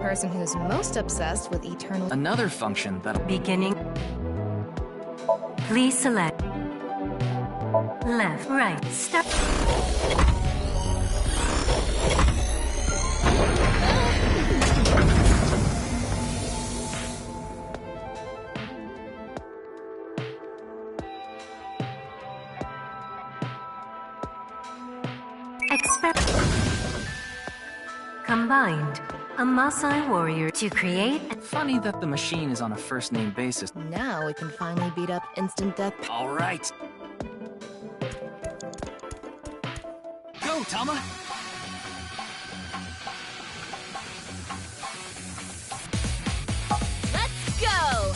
person who's most obsessed with eternal... Another function that'll... Beginning. Please select. Left, right, start. Combined, a Maasai warrior to create... Funny that the machine is on a first-name basis. Now we can finally beat up instant death. All right. Go, Tama! Let's go!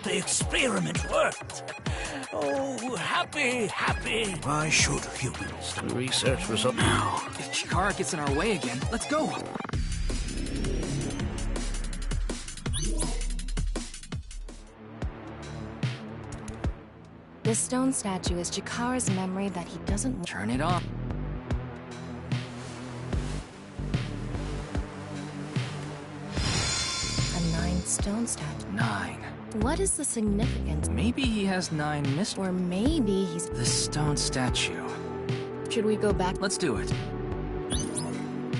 The experiment worked. Oh, happy, happy. Why should humans do research result now? If Chikara gets in our way again, let's go! This stone statue is Chikara's memory that he doesn't... Turn it on. A 9-stone statue. 9. What is the significance? Maybe he has 9 missed... Or maybe he's... The stone statue. Should we go back? Let's do it.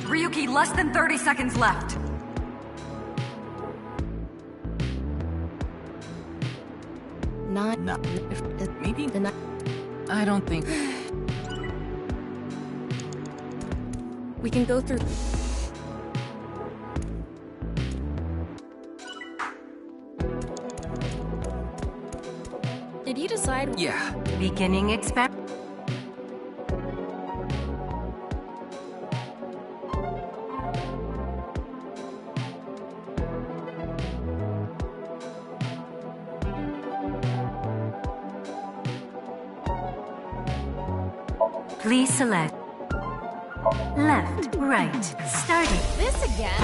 Ryuki, less than 30 seconds left. Not... No. Maybe... The I don't think... We can go through... Did you decide? Yeah. Beginning experiment. Please select. Left, right, starting. This again?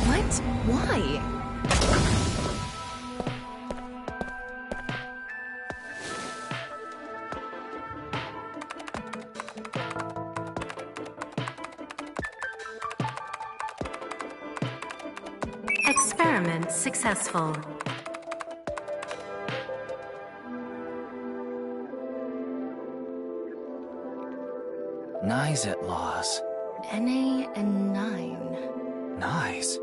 What? Why? Experiment successful. Nice at laws. NA and 9. Nice.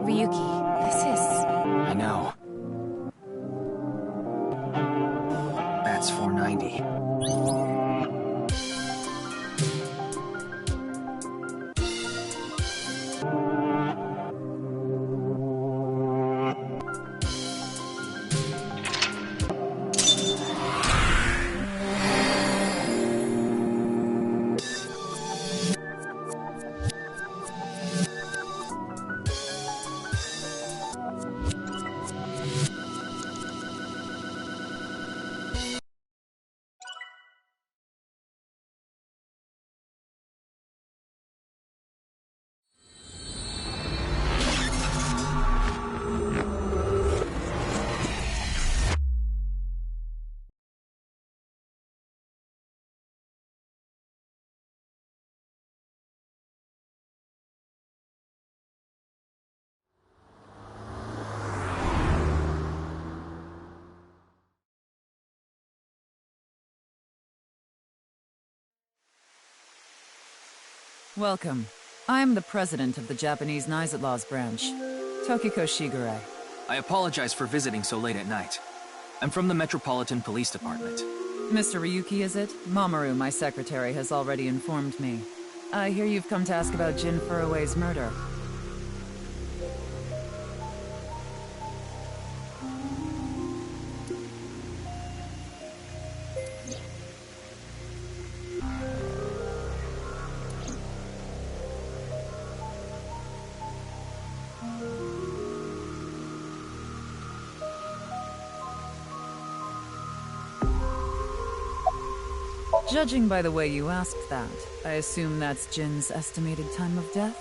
Ryuki, this is... I know. That's 490. Welcome. I'm the president of the Japanese Naizetlaws branch, Tokiko Shigure. I apologize for visiting so late at night. I'm from the Metropolitan Police Department. Mr. Ryuki, is it? Mamoru, my secretary, has already informed me. I hear you've come to ask about Jin Furue's murder. Judging by the way you asked that, I assume that's Jin's estimated time of death?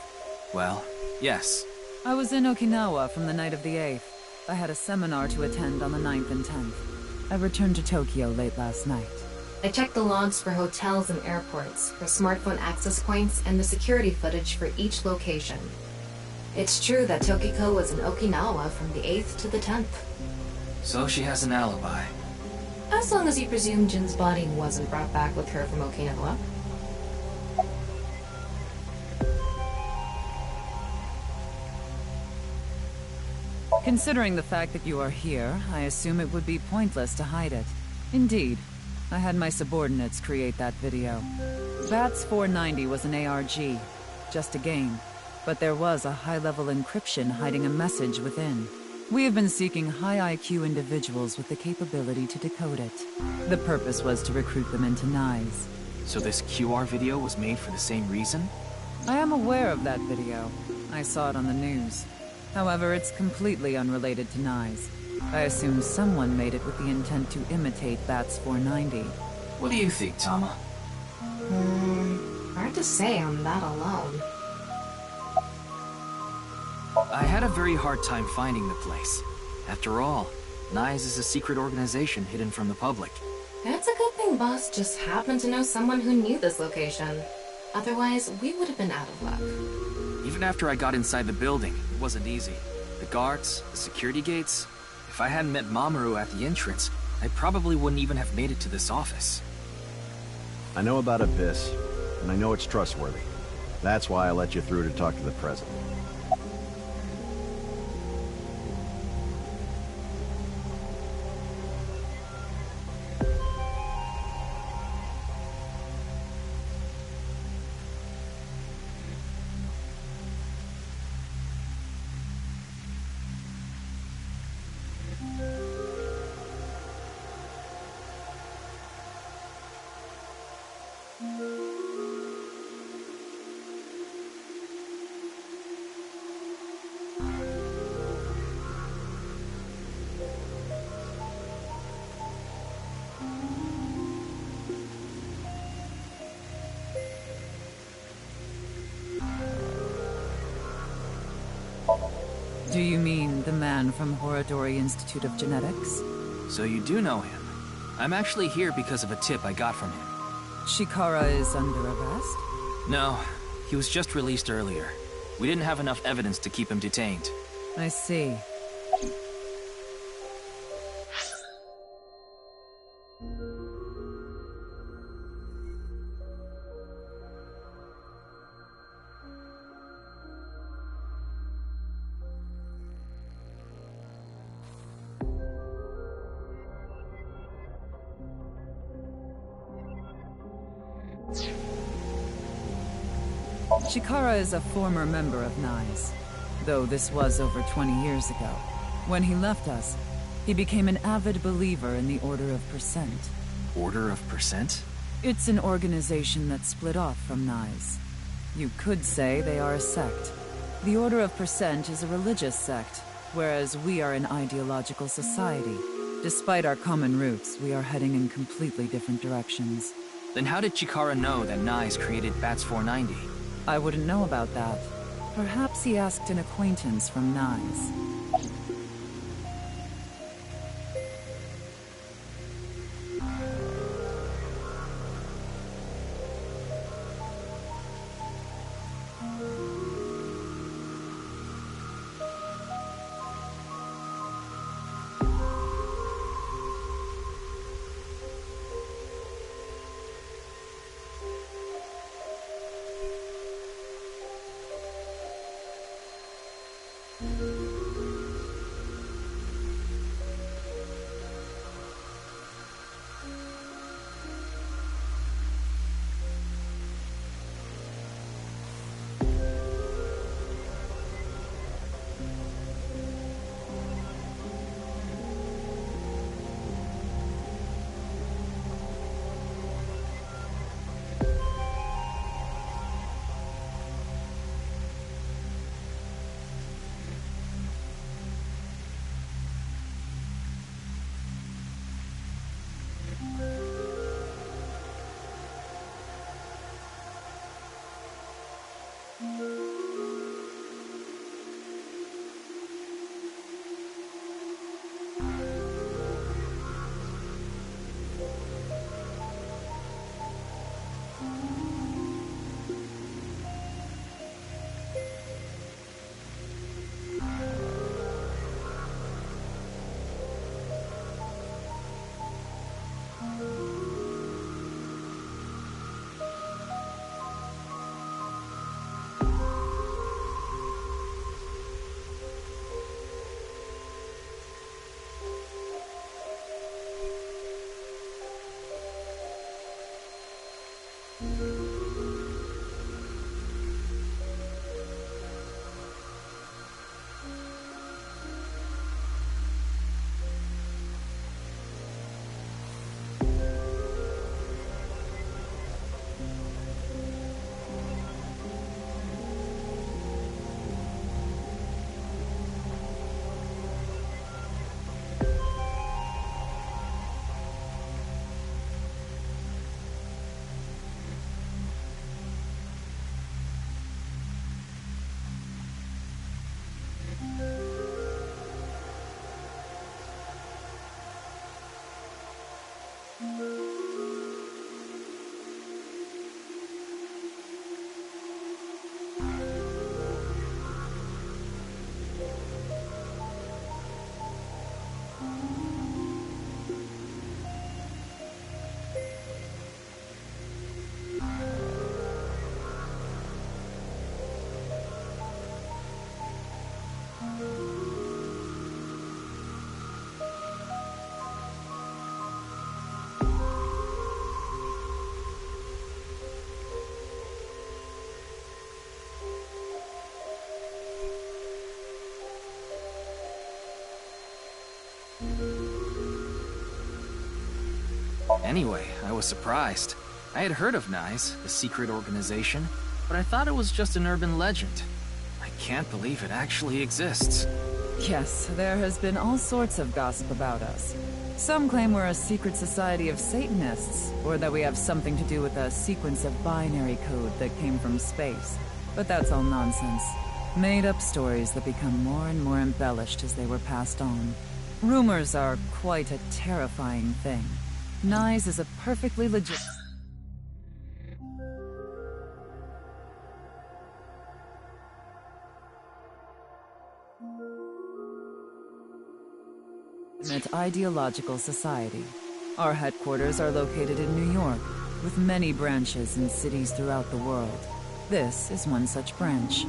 Well, yes. I was in Okinawa from the night of the 8th. I had a seminar to attend on the 9th and 10th. I returned to Tokyo late last night. I checked the logs for hotels and airports, for smartphone access points, and the security footage for each location. It's true that Tokiko was in Okinawa from the 8th to the 10th. So she has an alibi. As long as you presume Jin's body wasn't brought back with her from Okinawa. Considering the fact that you are here, I assume it would be pointless to hide it. Indeed. I had my subordinates create that video. BATS 490 was an ARG, just a game. But there was a high-level encryption hiding a message within. We have been seeking high IQ individuals with the capability to decode it. The purpose was to recruit them into NICE. So this QR video was made for the same reason? I am aware of that video. I saw it on the news. However, it's completely unrelated to NICE. I assume someone made it with the intent to imitate BATS 490. What do you think, Tama? Hard to say on that alone. I had a very hard time finding the place. After all, NICE is a secret organization hidden from the public. It's a good thing Boss just happened to know someone who knew this location. Otherwise, we would have been out of luck. Even after I got inside the building, it wasn't easy. The guards, the security gates. If I hadn't met Mamoru at the entrance, I probably wouldn't even have made it to this office. I know about Abyss, and I know it's trustworthy. That's why I let you through to talk to the president. Do you mean the man from Horodori Institute of Genetics? So you do know him. I'm actually here because of a tip I got from him. Chikara is under arrest? No, he was just released earlier. We didn't have enough evidence to keep him detained. I see. Chikara is a former member of NICE, though this was over 20 years ago. When he left us, he became an avid believer in the Order of Percent. Order of Percent? It's an organization that split off from NICE. You could say they are a sect. The Order of Percent is a religious sect, whereas we are an ideological society. Despite our common roots, we are heading in completely different directions. Then how did Chikara know that NICE created BATS 490? I wouldn't know about that. Perhaps he asked an acquaintance from NICE. Anyway, I was surprised. I had heard of NICE, the secret organization, but I thought it was just an urban legend. I can't believe it actually exists. Yes, there has been all sorts of gossip about us. Some claim we're a secret society of Satanists, or that we have something to do with a sequence of binary code that came from space. But that's all nonsense. Made-up stories that become more and more embellished as they were passed on. Rumors are quite a terrifying thing. NICE is a perfectly legit... ideological society. Our headquarters are located in New York, with many branches in cities throughout the world. This is one such branch.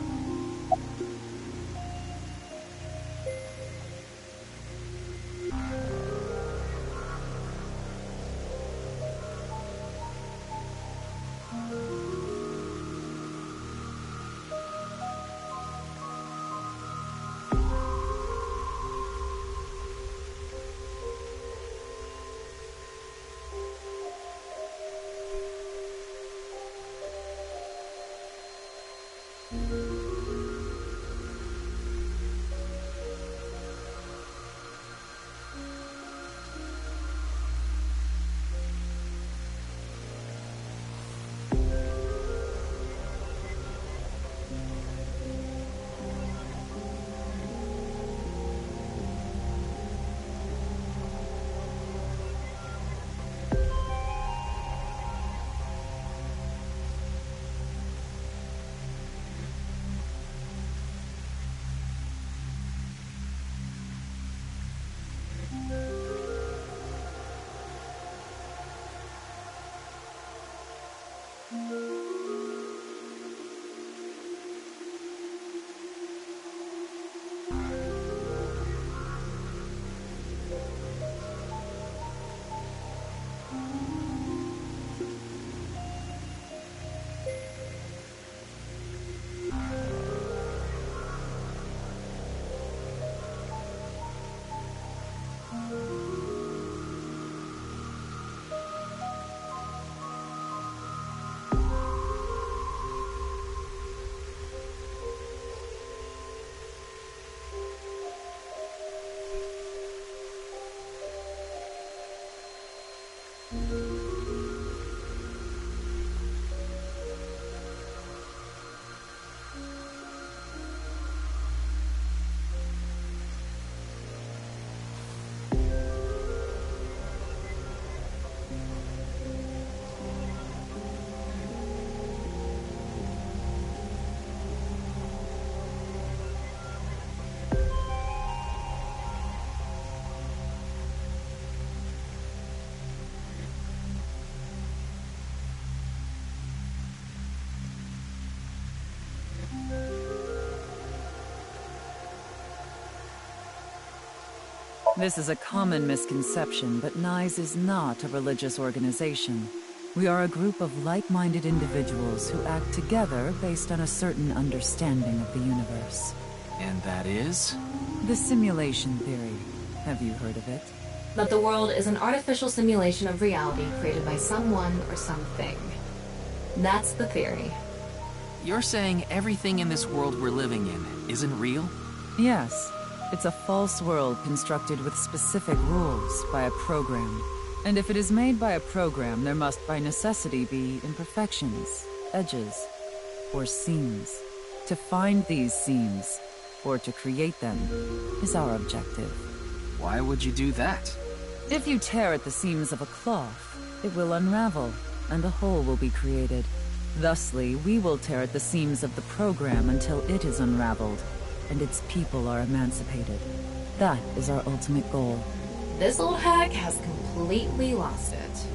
This is a common misconception, but NICE is not a religious organization. We are a group of like-minded individuals who act together based on a certain understanding of the universe. And that is? The simulation theory. Have you heard of it? That the world is an artificial simulation of reality created by someone or something. That's the theory. You're saying everything in this world we're living in isn't real? Yes. It's a false world constructed with specific rules by a program. And if it is made by a program, there must by necessity be imperfections, edges, or seams. To find these seams, or to create them, is our objective. Why would you do that? If you tear at the seams of a cloth, it will unravel, and a hole will be created. Thusly, we will tear at the seams of the program until it is unraveled, and its people are emancipated. That is our ultimate goal. This old hack has completely lost it.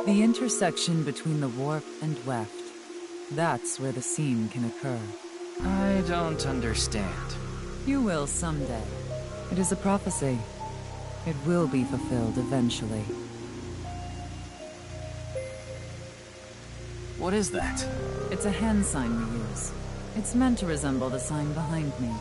The intersection between the warp and weft. That's where the scene can occur. I don't understand. You will someday. It is a prophecy. It will be fulfilled eventually. What is that? It's a hand sign we use. It's meant to resemble the sign behind me.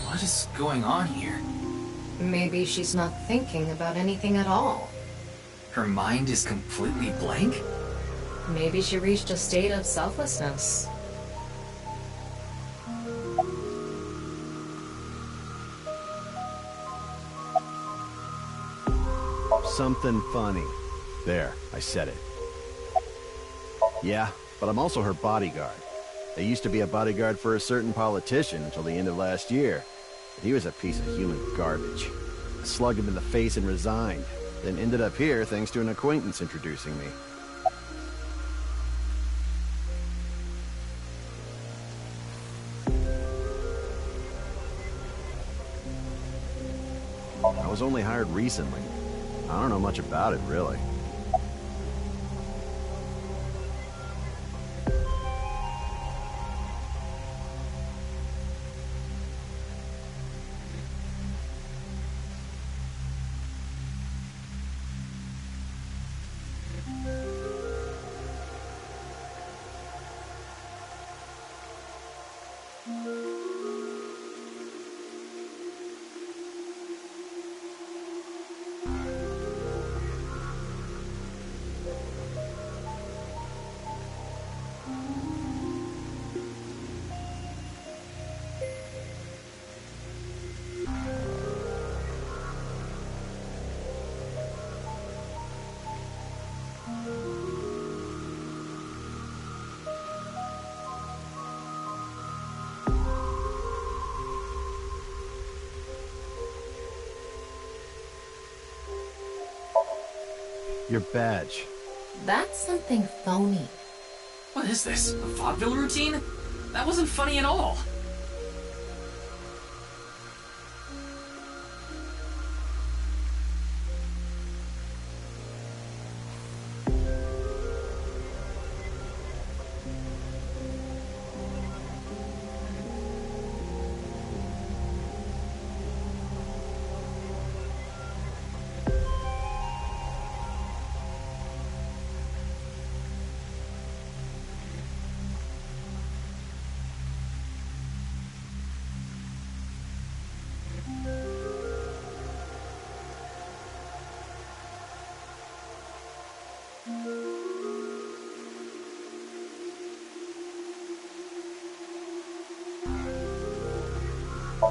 What is going on here? Maybe she's not thinking about anything at all. Her mind is completely blank? Maybe she reached a state of selflessness. Something funny. There, I said it. Yeah, but I'm also her bodyguard. I used to be a bodyguard for a certain politician until the end of last year. But he was a piece of human garbage. I slugged him in the face and resigned. then ended up here thanks to an acquaintance introducing me. I was only hired recently. I don't know much about it, really. Your badge. That's something phony. What is this? A vaudeville routine? That wasn't funny at all.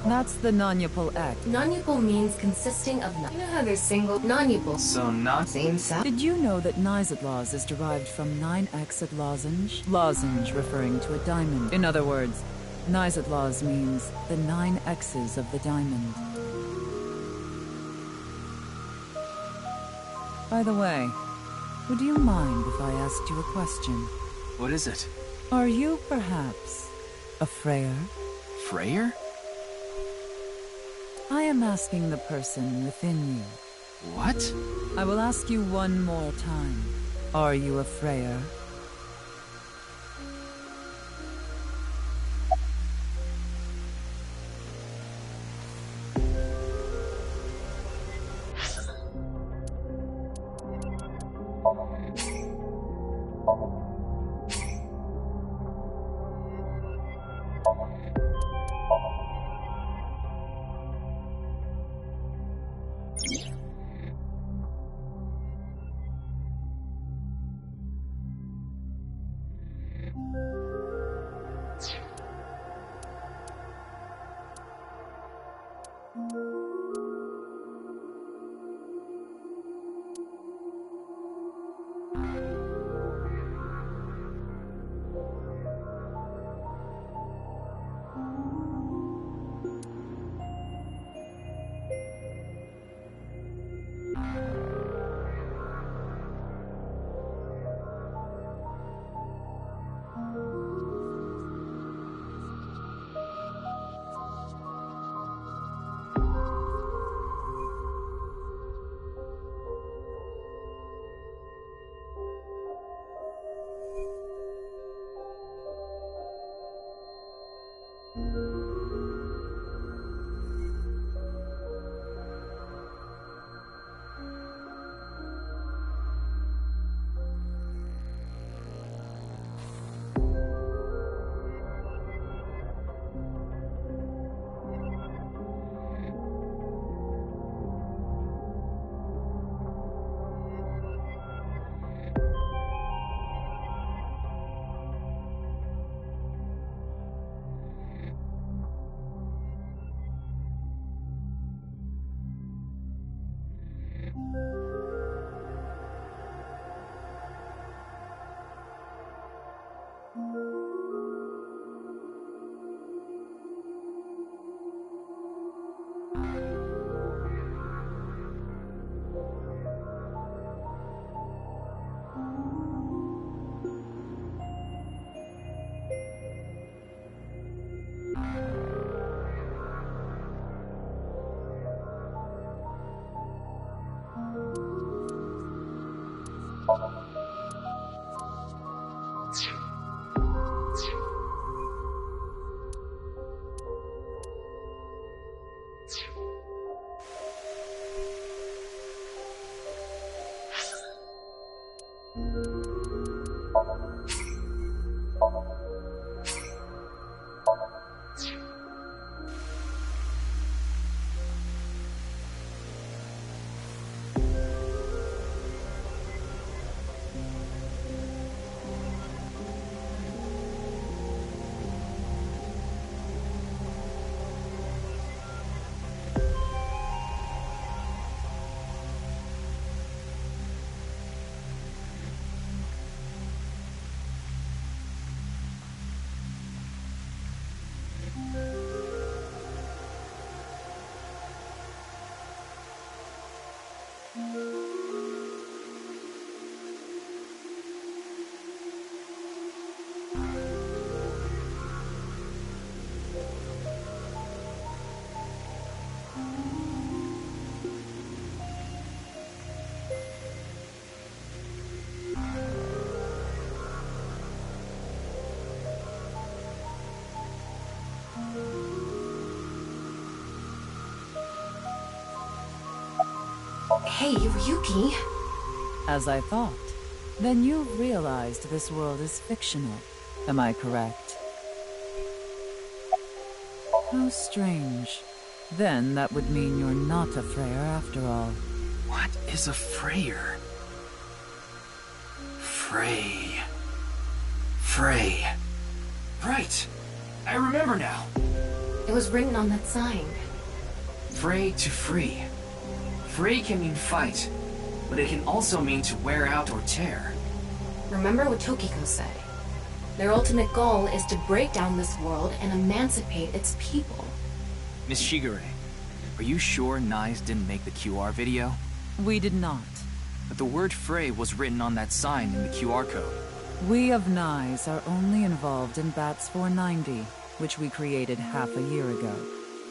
That's the non-upal X. Non-upal means consisting of You know how there's single non-upal. So not... Same sound. Did you know that Nizatlaws is derived from 9-exed lozenge? Lozenge referring to a diamond. In other words, Nizatlaws means the 9 X's of the diamond. By the way, would you mind if I asked you a question? What is it? Are you perhaps a Freyer? Freyer? I am asking the person within you. What? I will ask you one more time. Are you a Freyer? Hey, Yuki. As I thought. Then you've realized this world is fictional. Am I correct? How strange. Then that would mean you're not a Freyer after all. What is a Freyer? Frey. Right! I remember now. It was written on that sign. Frey to free. Frey can mean fight, but it can also mean to wear out or tear. Remember what Tokiko said. Their ultimate goal is to break down this world and emancipate its people. Miss Shigure, are you sure Nyes didn't make the QR video? We did not. But the word Frey was written on that sign in the QR code. We of Nyes are only involved in Bats 490, which we created half a year ago.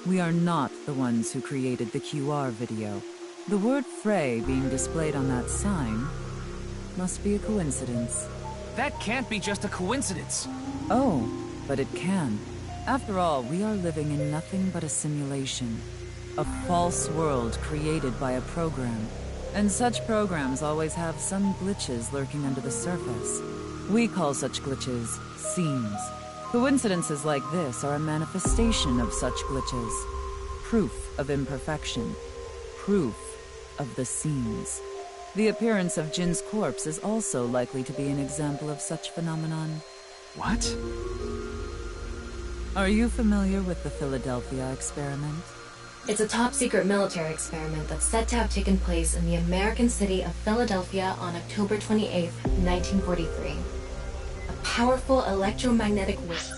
We are not the ones who created the QR video. The word Frey being displayed on that sign must be a coincidence. That can't be just a coincidence. Oh, but it can. After all, we are living in nothing but a simulation. A false world created by a program. And such programs always have some glitches lurking under the surface. We call such glitches seams. Coincidences like this are a manifestation of such glitches. Proof of imperfection. Proof of the seams. The appearance of Jin's corpse is also likely to be an example of such phenomenon. What? Are you familiar with the Philadelphia experiment? It's a top-secret military experiment that's said to have taken place in the American city of Philadelphia on October 28, 1943. A powerful electromagnetic wave.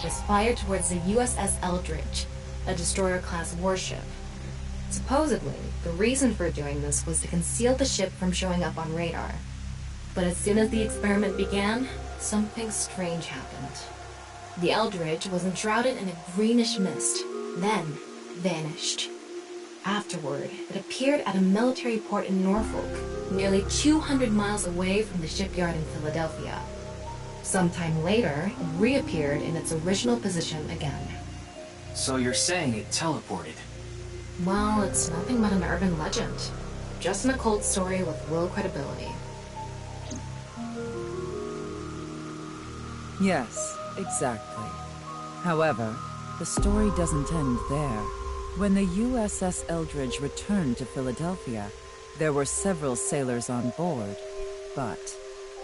Was fired towards the USS Eldridge, a destroyer-class warship. Supposedly, the reason for doing this was to conceal the ship from showing up on radar. But as soon as the experiment began, something strange happened. The Eldridge was enshrouded in a greenish mist, then vanished. Afterward, it appeared at a military port in Norfolk, nearly 200 miles away from the shipyard in Philadelphia. Sometime later, it reappeared in its original position again. So you're saying it teleported? Well, it's nothing but an urban legend. Just an occult story with little credibility. Yes, exactly. However, the story doesn't end there. When the USS Eldridge returned to Philadelphia, there were several sailors on board, but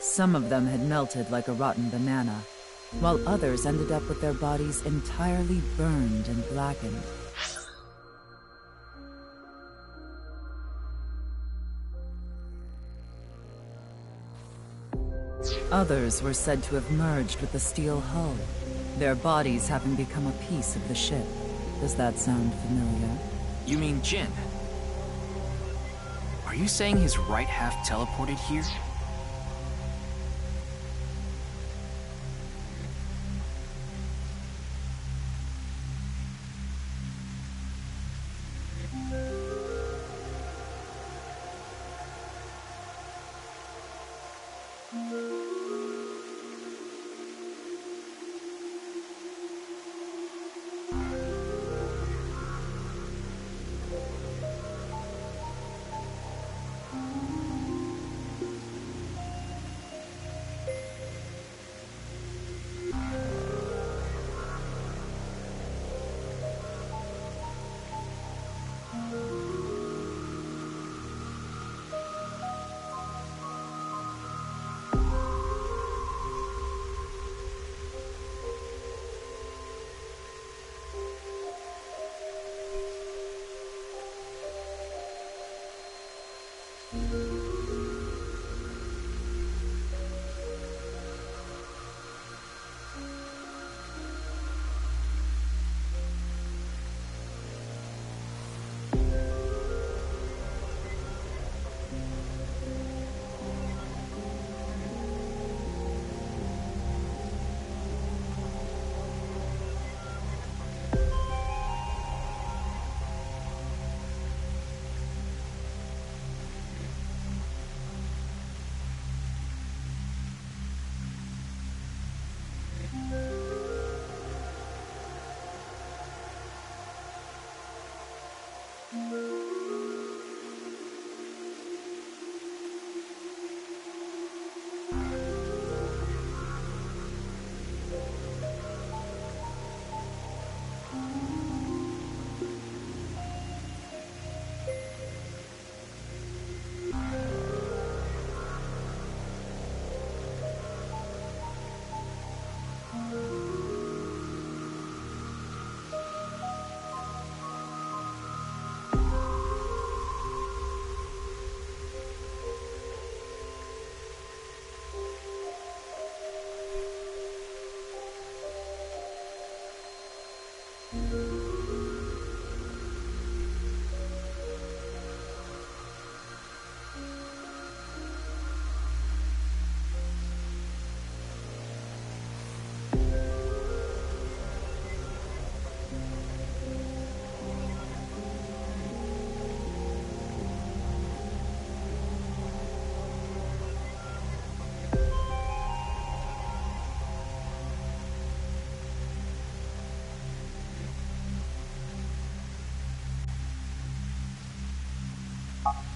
some of them had melted like a rotten banana, while others ended up with their bodies entirely burned and blackened. Others were said to have merged with the steel hull, their bodies having become a piece of the ship. Does that sound familiar? You mean Jin? Are you saying his right half teleported here?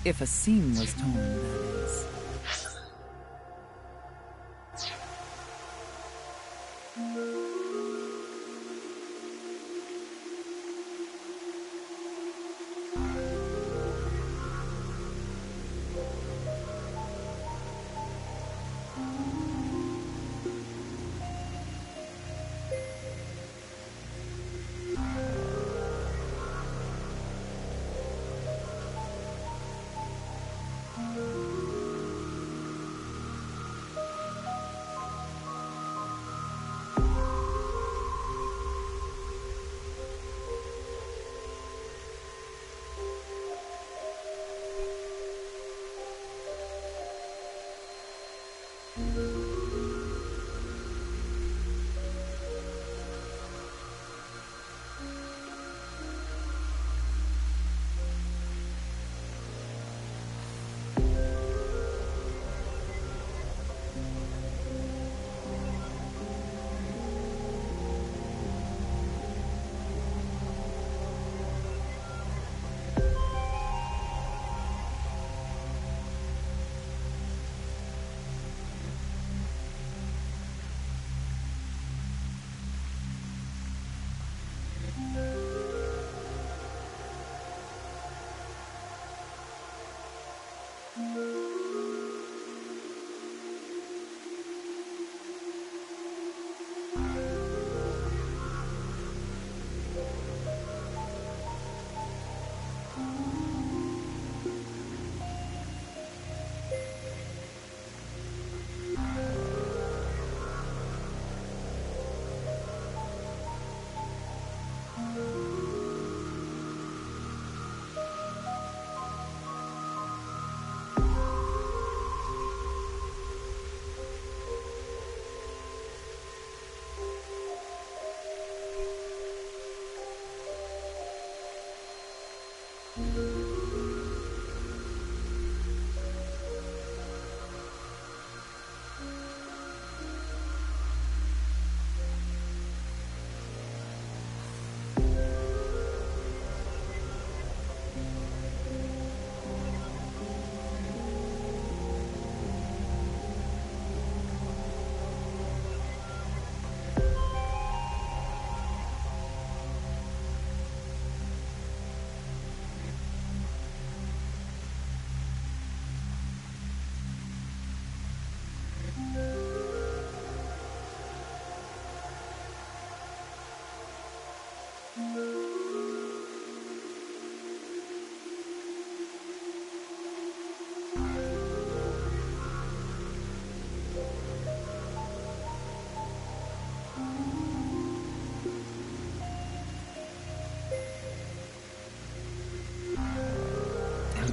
If a seam was torn, that is.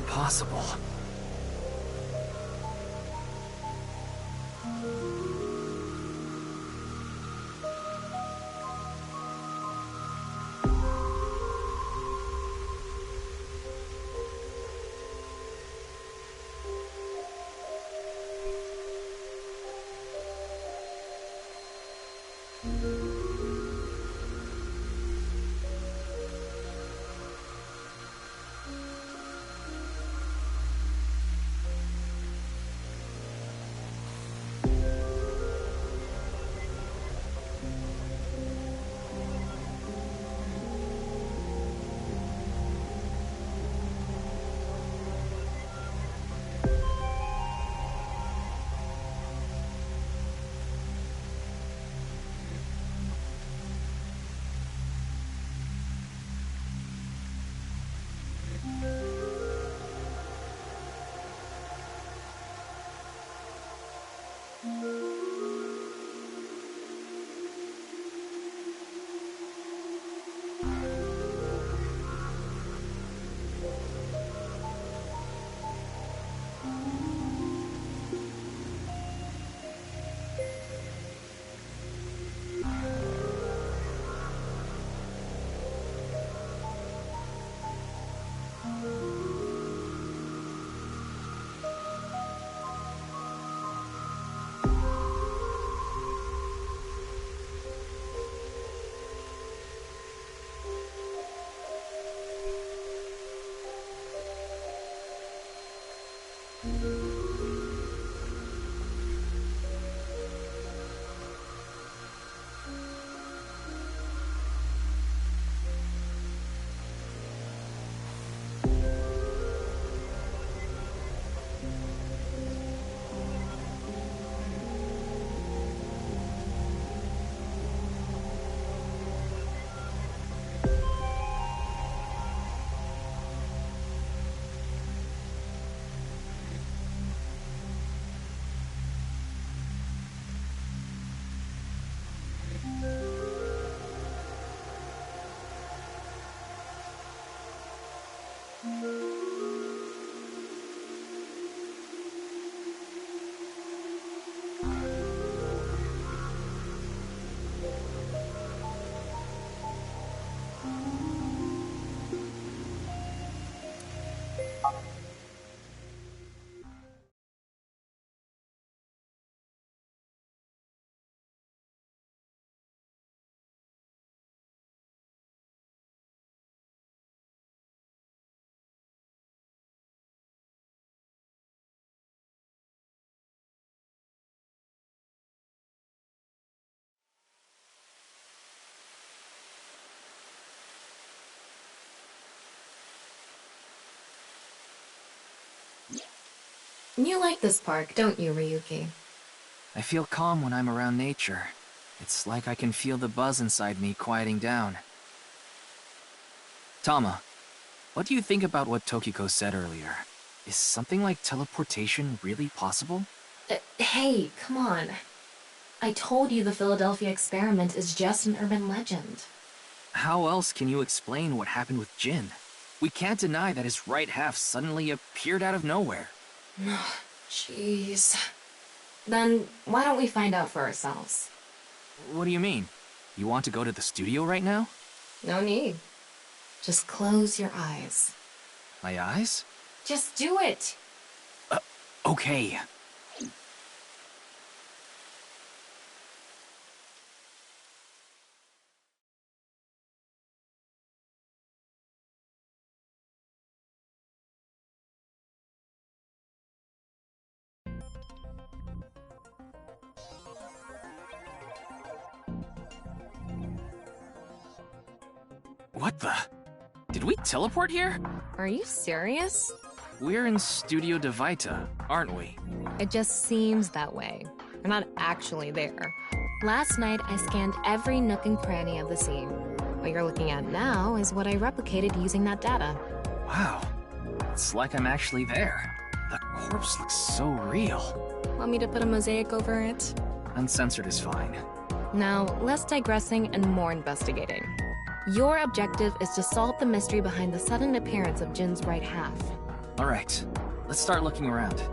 Impossible. You like this park, don't you, Ryuki? I feel calm when I'm around nature. It's like I can feel the buzz inside me quieting down. Tama, what do you think about what Tokiko said earlier? Is something like teleportation really possible? Hey, come on. I told you the Philadelphia experiment is just an urban legend. How else can you explain what happened with Jin? We can't deny that his right half suddenly appeared out of nowhere. Jeez. Then why don't we find out for ourselves? What do you mean? You want to go to the studio right now? No need. Just close your eyes. My eyes? Just do it! Okay. What the? Did we teleport here? Are you serious? We're in Studio De Vita, aren't we? It just seems that way. We're not actually there. Last night, I scanned every nook and cranny of the scene. What you're looking at now is what I replicated using that data. Wow. It's like I'm actually there. The corpse looks so real. Want me to put a mosaic over it? Uncensored is fine. Now, less digressing and more investigating. Your objective is to solve the mystery behind the sudden appearance of Jin's right half. Alright, let's start looking around.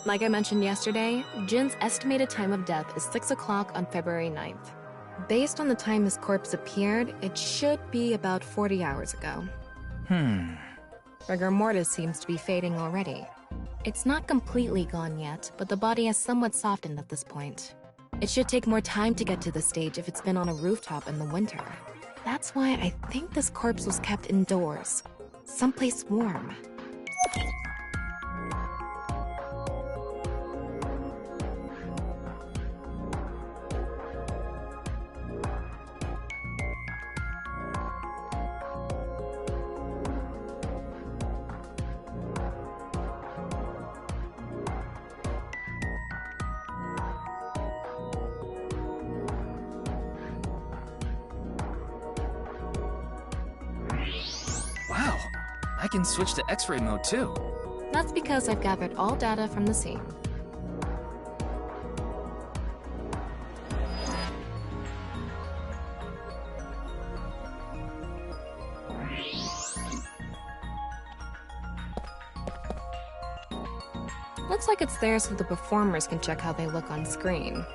Like I mentioned yesterday, Jin's estimated time of death is 6 o'clock on February 9th. Based on the time his corpse appeared, it should be about 40 hours ago. Rigor mortis seems to be fading already. It's not completely gone yet, but the body has somewhat softened at this point. It should take more time to get to this stage if it's been on a rooftop in the winter. That's why I think this corpse was kept indoors, someplace warm. Wow, I can switch to X-ray mode too. That's because I've gathered all data from the scene. Looks like it's there so the performers can check how they look on screen.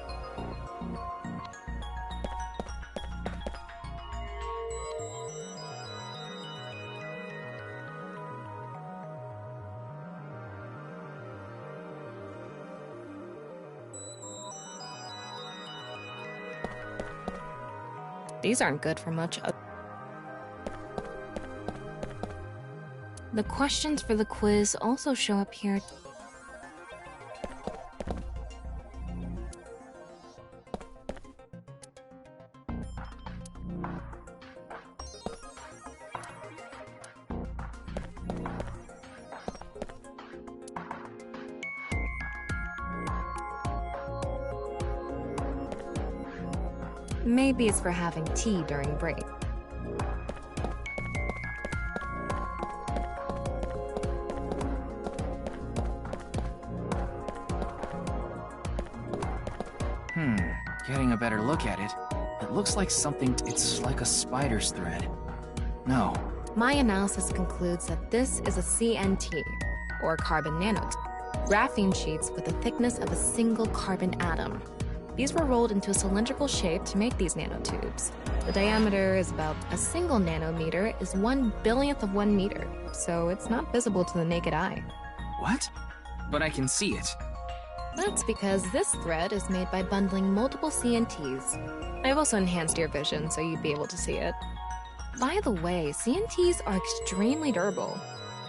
These aren't good for much. The questions for the quiz also show up here. Maybe it's for having tea during break. Getting a better look at it. It looks like something. It's like a spider's thread. No. My analysis concludes that this is a CNT, or carbon nanotube, graphene sheets with the thickness of a single carbon atom. These were rolled into a cylindrical shape to make these nanotubes. The diameter is about a single nanometer is 1/1000th of 1 meter, so it's not visible to the naked eye. What? But I can see it. That's because this thread is made by bundling multiple CNTs. I've also enhanced your vision so you'd be able to see it. By the way, CNTs are extremely durable.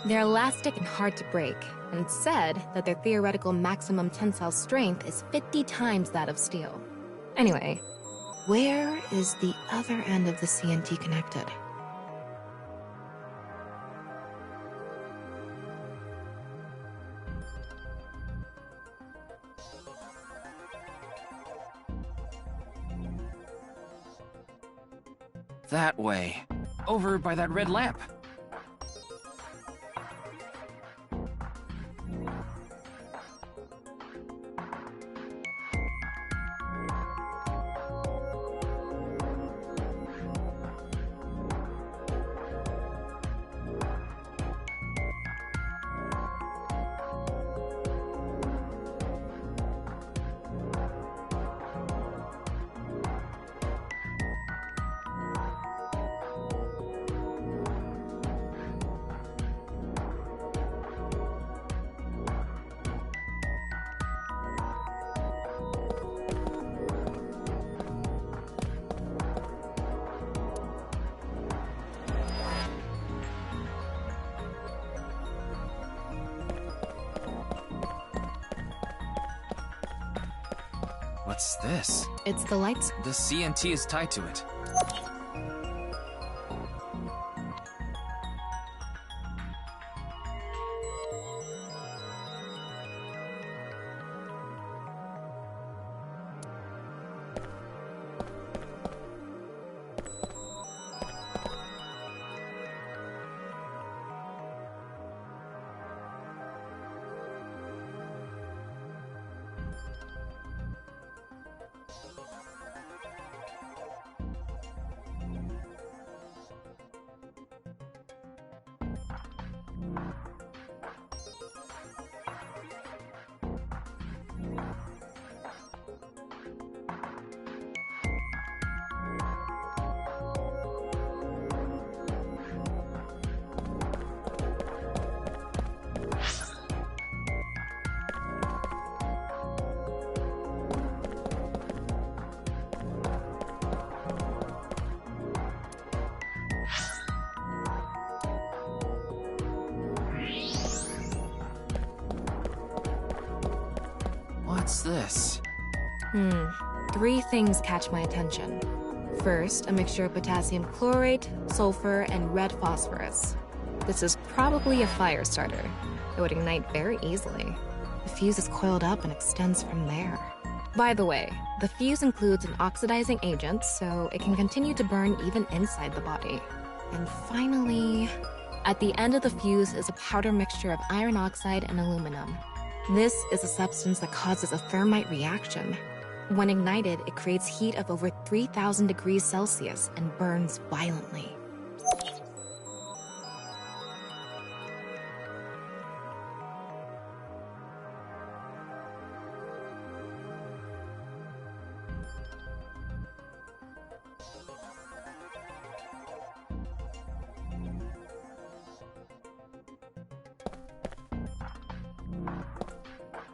They're elastic and hard to break, and it's said that their theoretical maximum tensile strength is 50 times that of steel. Anyway, where is the other end of the CNT connected? That way. Over by that red lamp. What's this? It's the lights. The CNT is tied to it. What's this? 3 things catch my attention. First, a mixture of potassium chlorate, sulfur, and red phosphorus. This is probably a fire starter. It would ignite very easily. The fuse is coiled up and extends from there. By the way, the fuse includes an oxidizing agent, so it can continue to burn even inside the body. And finally, at the end of the fuse is a powder mixture of iron oxide and aluminum. This is a substance that causes a thermite reaction. When ignited, it creates heat of over 3,000 degrees Celsius and burns violently.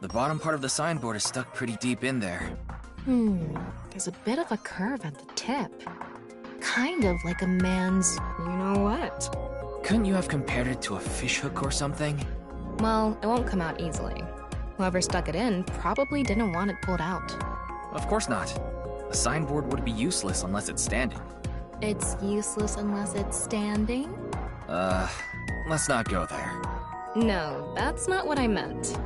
The bottom part of the signboard is stuck pretty deep in there. There's a bit of a curve at the tip. Kind of like a man's you-know-what. Couldn't you have compared it to a fishhook or something? Well, it won't come out easily. Whoever stuck it in probably didn't want it pulled out. Of course not. A signboard would be useless unless it's standing. It's useless unless it's standing? Let's not go there. No, that's not what I meant.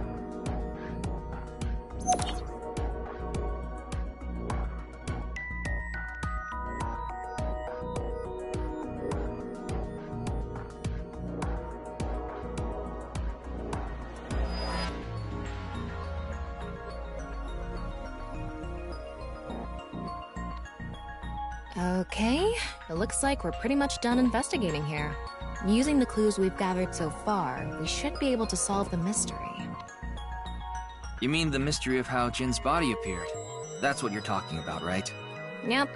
Okay, it looks like we're pretty much done investigating here. Using the clues we've gathered so far, we should be able to solve the mystery. You mean the mystery of how Jin's body appeared? That's what you're talking about, right? Yep.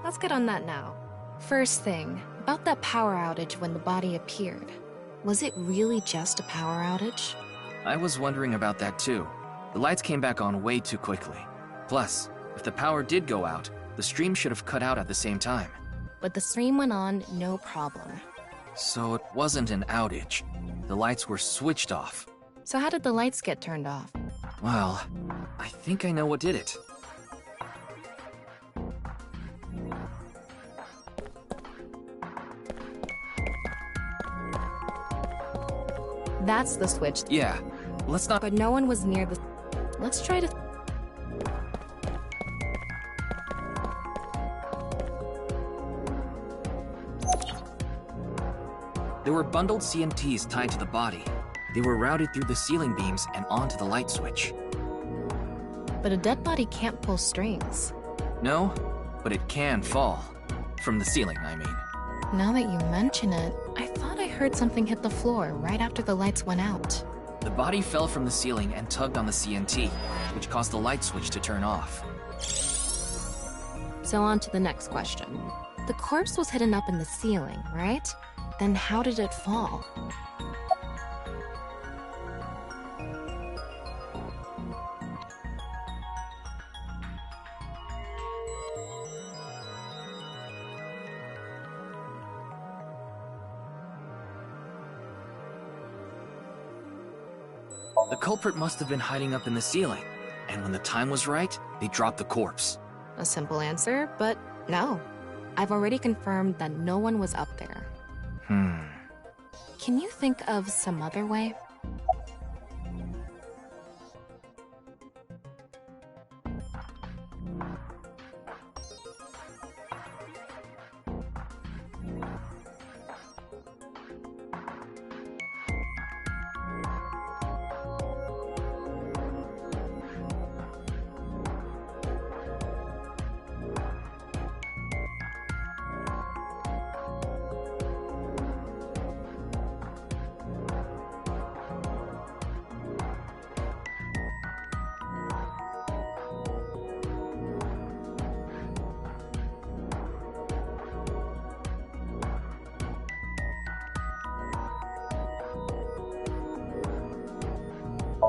Let's get on that now. First thing, about that power outage when the body appeared. Was it really just a power outage? I was wondering about that too. The lights came back on way too quickly. Plus, if the power did go out, the stream should have cut out at the same time. But the stream went on, no problem. So it wasn't an outage. The lights were switched off. So how did the lights get turned off? Well, I think I know what did it. That's the switch. Yeah, let's not... But no one was near the... Let's try to... There were bundled CMTs tied to the body. They were routed through the ceiling beams and onto the light switch. But a dead body can't pull strings. No, but it can fall. From the ceiling, I mean. Now that you mention it, I thought I heard something hit the floor right after the lights went out. The body fell from the ceiling and tugged on the CNT, which caused the light switch to turn off. So on to the next question. The corpse was hidden up in the ceiling, right? Then how did it fall? The culprit must have been hiding up in the ceiling, and when the time was right, they dropped the corpse. A simple answer, but no. I've already confirmed that no one was up there. Can you think of some other way?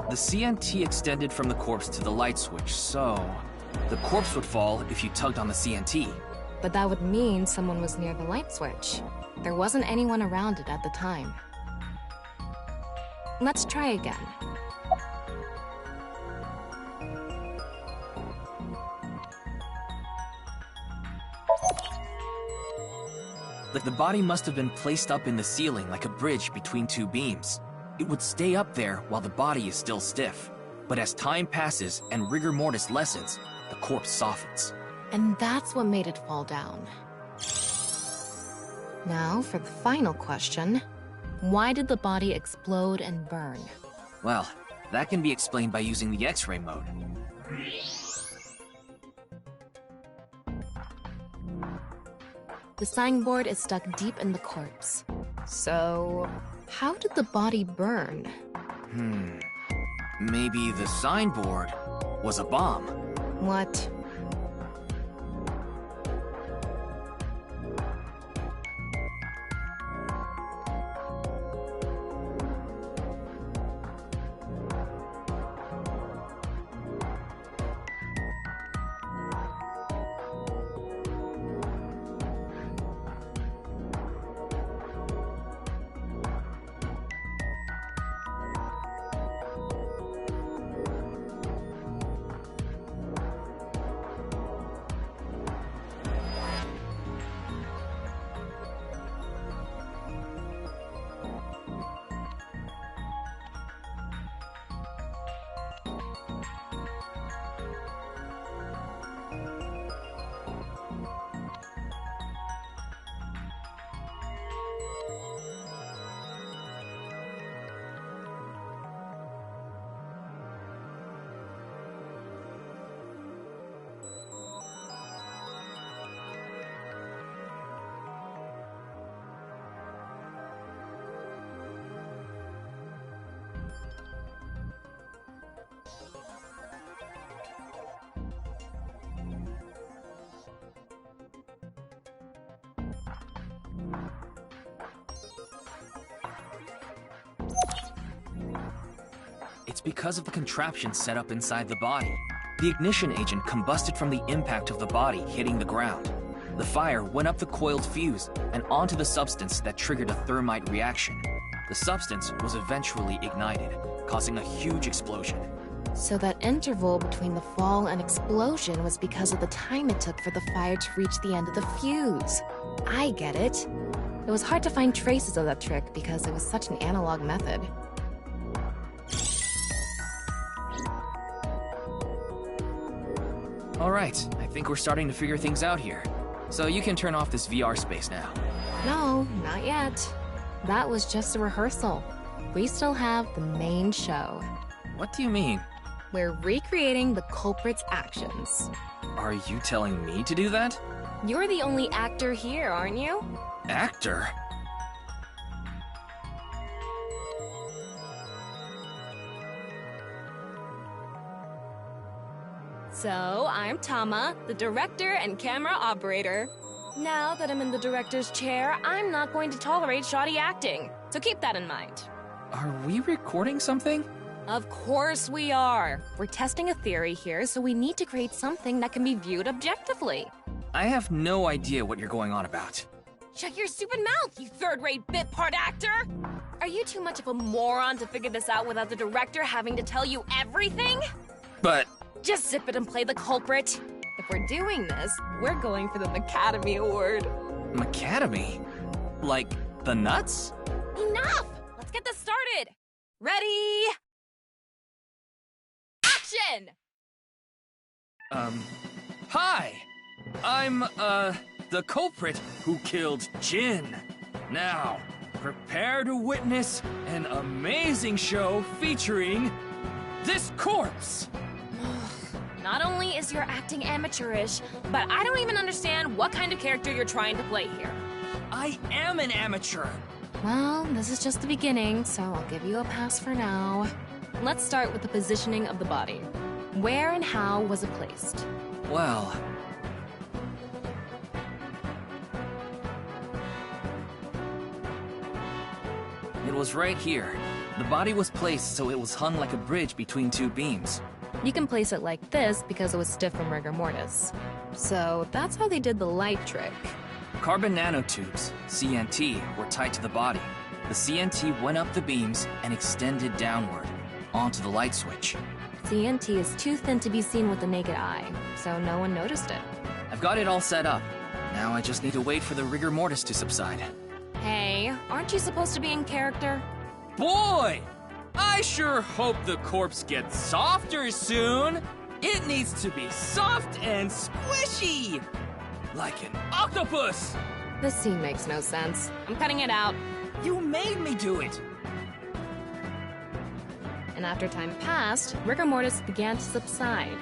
The CNT extended from the corpse to the light switch, so... the corpse would fall if you tugged on the CNT. But that would mean someone was near the light switch. There wasn't anyone around it at the time. Let's try again. The body must have been placed up in the ceiling like a bridge between two beams. It would stay up there while the body is still stiff. But as time passes and rigor mortis lessens, the corpse softens. And that's what made it fall down. Now, for the final question. Why did the body explode and burn? Well, that can be explained by using the X-ray mode. The signboard is stuck deep in the corpse. So, how did the body burn? Maybe the signboard was a bomb. What? It's because of the contraption set up inside the body. The ignition agent combusted from the impact of the body hitting the ground. The fire went up the coiled fuse and onto the substance that triggered a thermite reaction. The substance was eventually ignited, causing a huge explosion. So that interval between the fall and explosion was because of the time it took for the fire to reach the end of the fuse. I get it. It was hard to find traces of that trick because it was such an analog method. All right, I think we're starting to figure things out here. So you can turn off this VR space now. No, not yet. That was just a rehearsal. We still have the main show. What do you mean? We're recreating the culprit's actions. Are you telling me to do that? You're the only actor here, aren't you? Actor? So, I'm Tama, the director and camera operator. Now that I'm in the director's chair, I'm not going to tolerate shoddy acting. So keep that in mind. Are we recording something? Of course we are. We're testing a theory here, so we need to create something that can be viewed objectively. I have no idea what you're going on about. Shut your stupid mouth, you third-rate bit part actor! Are you too much of a moron to figure this out without the director having to tell you everything? But... Just zip it and play the culprit. If we're doing this, we're going for the Macademy Award. Macademy? Like, the nuts? Enough! Let's get this started! Ready? Action! Hi! I'm, the culprit who killed Jin. Now, prepare to witness an amazing show featuring this corpse. Not only is your acting amateurish, but I don't even understand what kind of character you're trying to play here. I am an amateur. Well, this is just the beginning, so I'll give you a pass for now. Let's start with the positioning of the body. Where and how was it placed? Well... It was right here. The body was placed so it was hung like a bridge between two beams. You can place it like this because it was stiff from rigor mortis. So that's how they did the light trick. Carbon nanotubes, CNT, were tied to the body. The CNT went up the beams and extended downward, onto the light switch. CNT is too thin to be seen with the naked eye, so no one noticed it. I've got it all set up. Now I just need to wait for the rigor mortis to subside. Hey, aren't you supposed to be in character? Boy! I sure hope the corpse gets softer soon! It needs to be soft and squishy! Like an octopus! This scene makes no sense. I'm cutting it out. You made me do it! And after time passed, rigor mortis began to subside.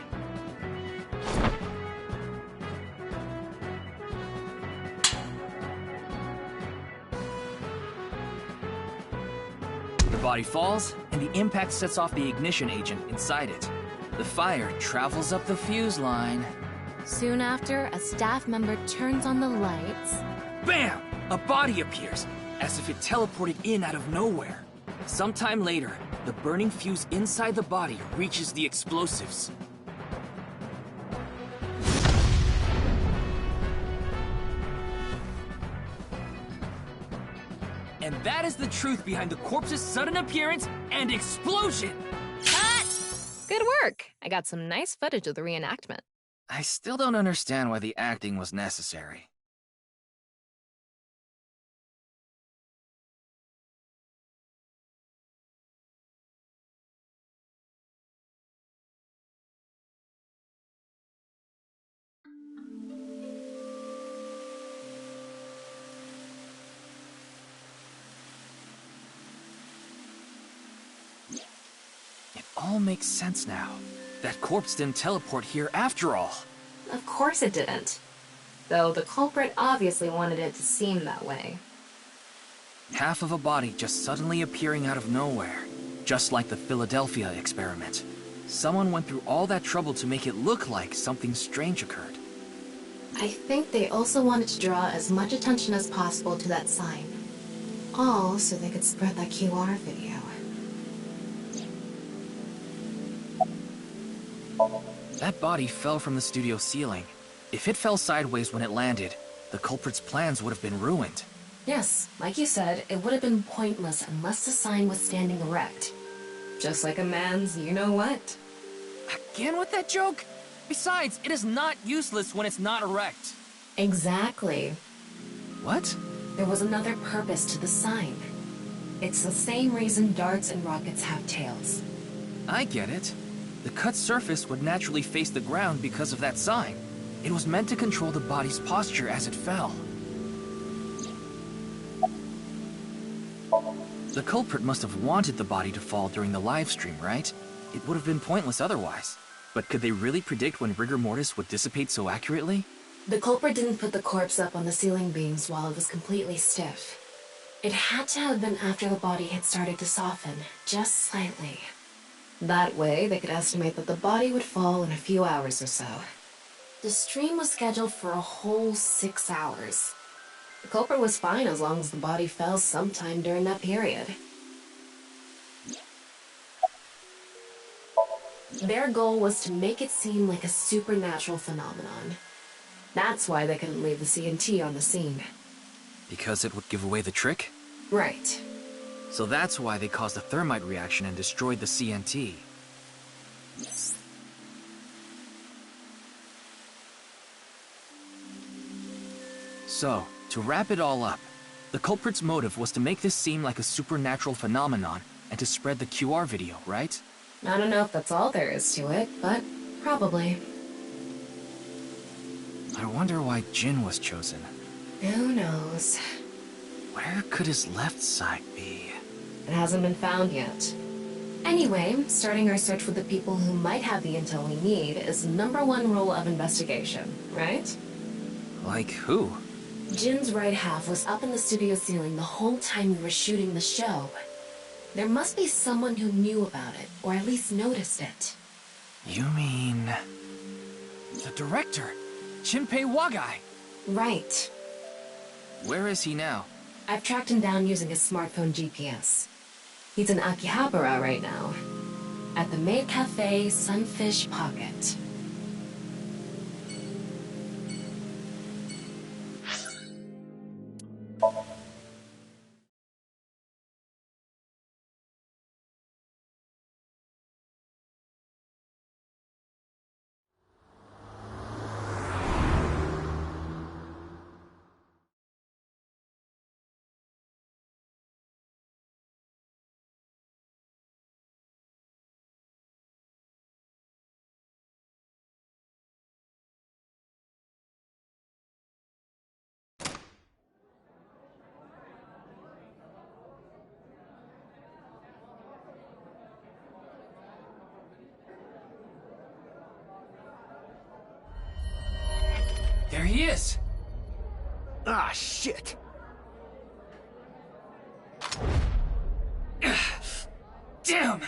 The body falls, and the impact sets off the ignition agent inside it. The fire travels up the fuse line. Soon after, a staff member turns on the lights. Bam! A body appears, as if it teleported in out of nowhere. Sometime later, the burning fuse inside the body reaches the explosives. And that is the truth behind the corpse's sudden appearance and explosion! Cut! Good work! I got some nice footage of the reenactment. I still don't understand why the acting was necessary. It all makes sense now. That corpse didn't teleport here after all. Of course it didn't. Though the culprit obviously wanted it to seem that way. Half of a body just suddenly appearing out of nowhere. Just like the Philadelphia experiment. Someone went through all that trouble to make it look like something strange occurred. I think they also wanted to draw as much attention as possible to that sign. All so they could spread that QR video. That body fell from the studio ceiling. If it fell sideways when it landed, the culprit's plans would have been ruined. Yes, like you said, it would have been pointless unless the sign was standing erect. Just like a man's you-know-what. Again with that joke? Besides, it is not useless when it's not erect. Exactly. What? There was another purpose to the sign. It's the same reason darts and rockets have tails. I get it. The cut surface would naturally face the ground because of that sign. It was meant to control the body's posture as it fell. The culprit must have wanted the body to fall during the live stream, right? It would have been pointless otherwise. But could they really predict when rigor mortis would dissipate so accurately? The culprit didn't put the corpse up on the ceiling beams while it was completely stiff. It had to have been after the body had started to soften, just slightly. That way, they could estimate that the body would fall in a few hours or so. The stream was scheduled for a whole 6 hours. The culprit was fine as long as the body fell sometime during that period. Their goal was to make it seem like a supernatural phenomenon. That's why they couldn't leave the CNT on the scene. Because it would give away the trick? Right. So that's why they caused a thermite reaction and destroyed the CNT. So, to wrap it all up, the culprit's motive was to make this seem like a supernatural phenomenon and to spread the QR video, right? I don't know if that's all there is to it, but probably. I wonder why Jin was chosen. Who knows? Where could his left side be? It hasn't been found yet. Anyway, starting our search with the people who might have the intel we need is the #1 rule of investigation, right? Like who? Jin's right half was up in the studio ceiling the whole time we were shooting the show. There must be someone who knew about it, or at least noticed it. You mean... the director, Jinpei Wagai? Right. Where is he now? I've tracked him down using his smartphone GPS. He's in Akihabara right now, at the maid cafe Sunfish Pocket. There he is! Ah, shit! Damn!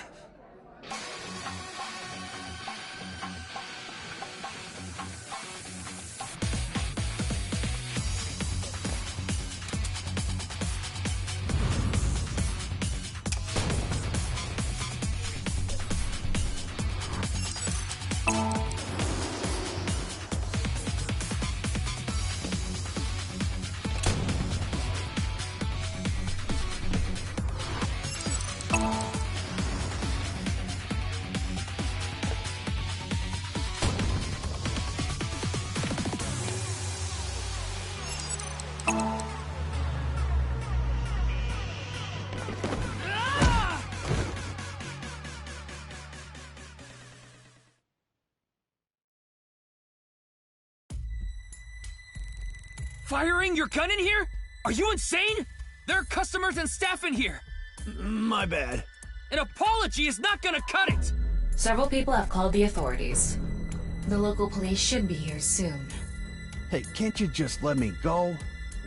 Firing your gun in here? Are you insane? There are customers and staff in here. My bad. An apology is not gonna cut it! Several people have called the authorities. The local police should be here soon. Hey, can't you just let me go?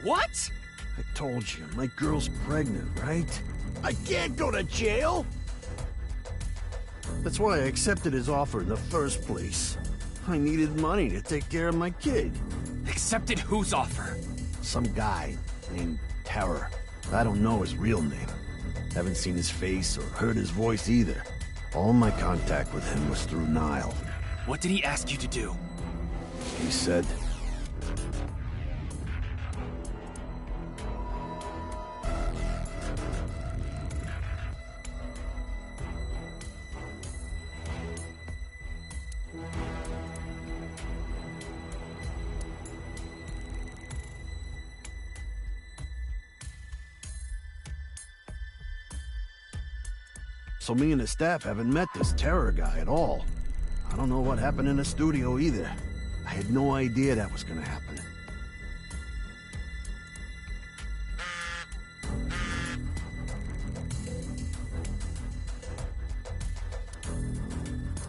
What? I told you, my girl's pregnant, right? I can't go to jail! That's why I accepted his offer in the first place. I needed money to take care of my kid. Accepted whose offer? Some guy named Terror. I don't know his real name. Haven't seen his face or heard his voice either. All my contact with him was through Nile. What did he ask you to do? He said... So me and the staff haven't met this terror guy at all. I don't know what happened in the studio either. I had no idea that was gonna happen.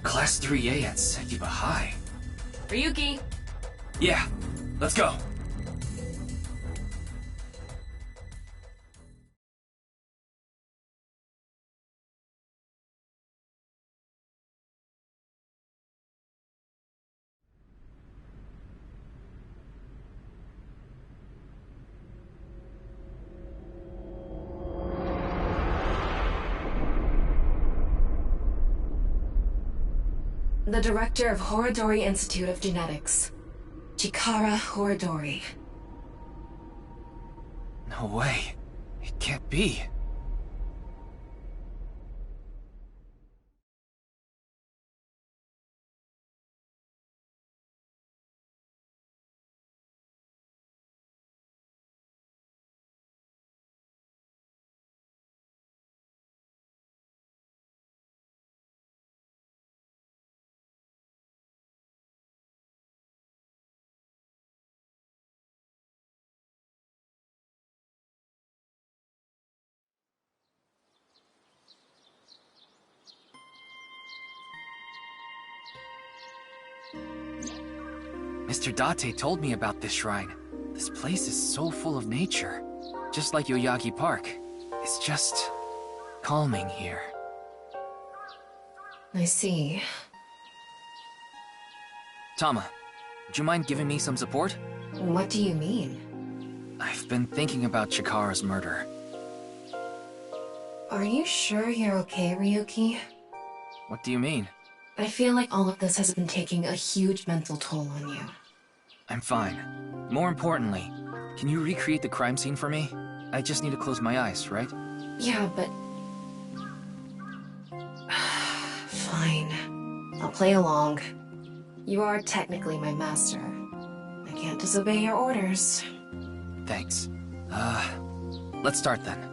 Class 3A at Sekiba High. Ryuki! Yeah, let's go. The director of Horodori Institute of Genetics, Chikara Horodori. No way. It can't be. Mr. Date told me about this shrine. This place is so full of nature. Just like Yoyagi Park. It's just... calming here. I see. Tama, would you mind giving me some support? What do you mean? I've been thinking about Chikara's murder. Are you sure you're okay, Ryuki? What do you mean? I feel like all of this has been taking a huge mental toll on you. I'm fine. More importantly, can you recreate the crime scene for me? I just need to close my eyes, right? Yeah, but... Fine. I'll play along. You are technically my master. I can't disobey your orders. Thanks. Let's start then.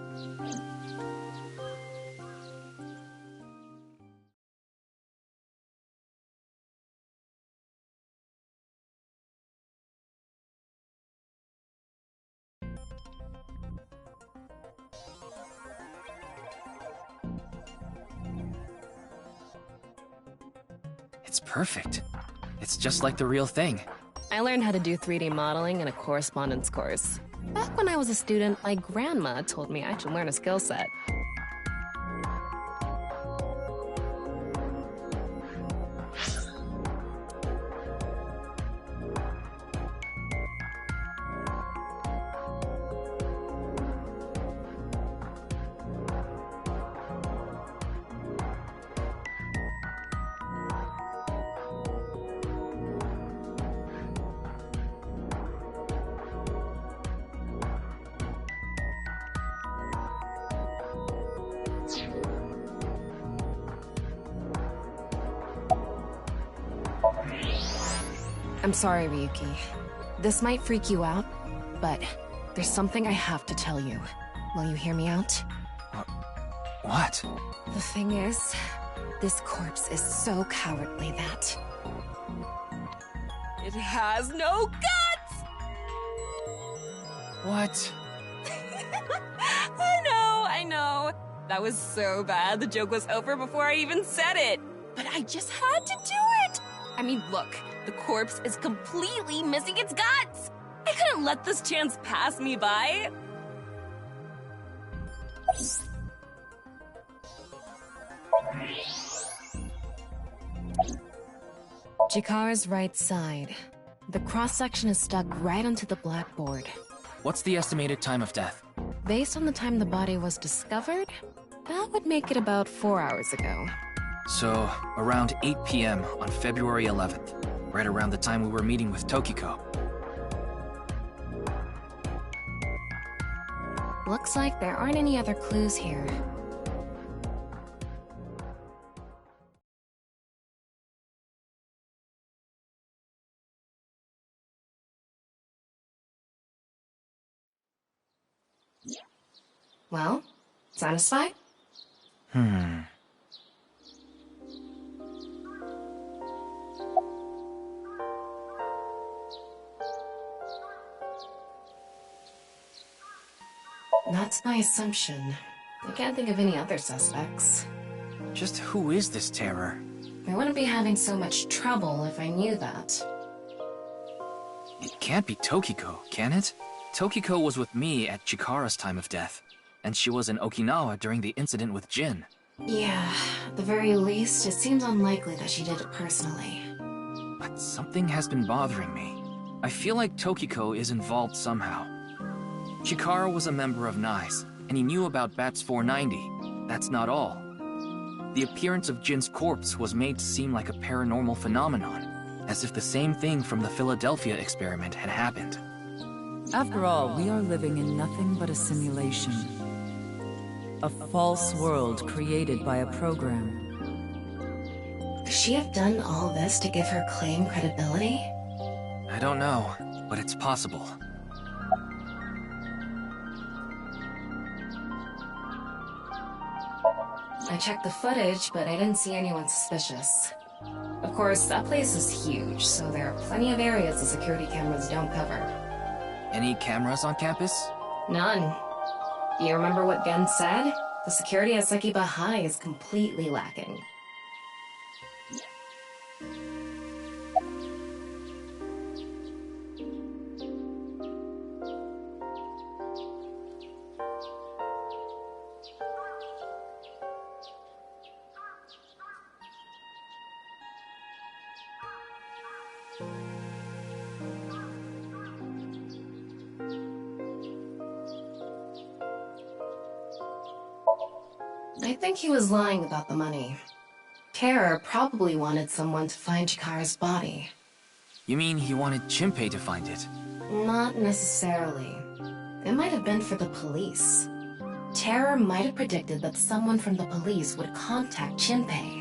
It's perfect. It's just like the real thing. I learned how to do 3D modeling in a correspondence course. Back when I was a student, my grandma told me I should learn a skill set. I'm sorry, Ryuki. This might freak you out, but there's something I have to tell you. Will you hear me out? What? The thing is, this corpse is so cowardly that... it has no guts! What? I know. That was so bad, the joke was over before I even said it. But I just had to do it! I mean, look, the corpse is completely missing its guts! I couldn't let this chance pass me by. Chikara's right side. The cross-section is stuck right onto the blackboard. What's the estimated time of death? Based on the time the body was discovered, that would make it about 4 hours ago. So, around 8 p.m. on February 11th, right around the time we were meeting with Tokiko. Looks like there aren't any other clues here. Well, satisfied? That's my assumption. I can't think of any other suspects. Just who is this terror? I wouldn't be having so much trouble if I knew that. It can't be Tokiko, can it? Tokiko was with me at Chikara's time of death, and she was in Okinawa during the incident with Jin. Yeah, at the very least, it seems unlikely that she did it personally. But something has been bothering me. I feel like Tokiko is involved somehow. Chikara was a member of NICE, and he knew about Bats 490. That's not all. The appearance of Jin's corpse was made to seem like a paranormal phenomenon, as if the same thing from the Philadelphia experiment had happened. After all, we are living in nothing but a simulation. A false world created by a program. Could she have done all this to give her claim credibility? I don't know, but it's possible. I checked the footage, but I didn't see anyone suspicious. Of course, that place is huge, so there are plenty of areas the security cameras don't cover. Any cameras on campus? None. Do you remember what Gen said? The security at Sekiba High is completely lacking. I think he was lying about the money. Terror probably wanted someone to find Chikara's body. You mean he wanted Chimpei to find it? Not necessarily. It might have been for the police. Terror might have predicted that someone from the police would contact Chimpei.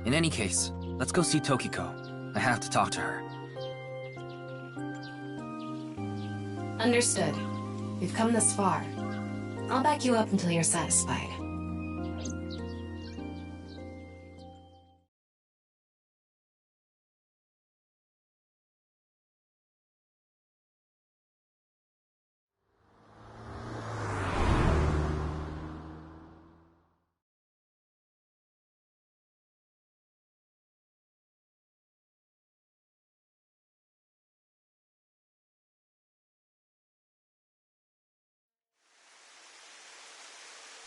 In any case, let's go see Tokiko. I have to talk to her. Understood. We've come this far. I'll back you up until you're satisfied.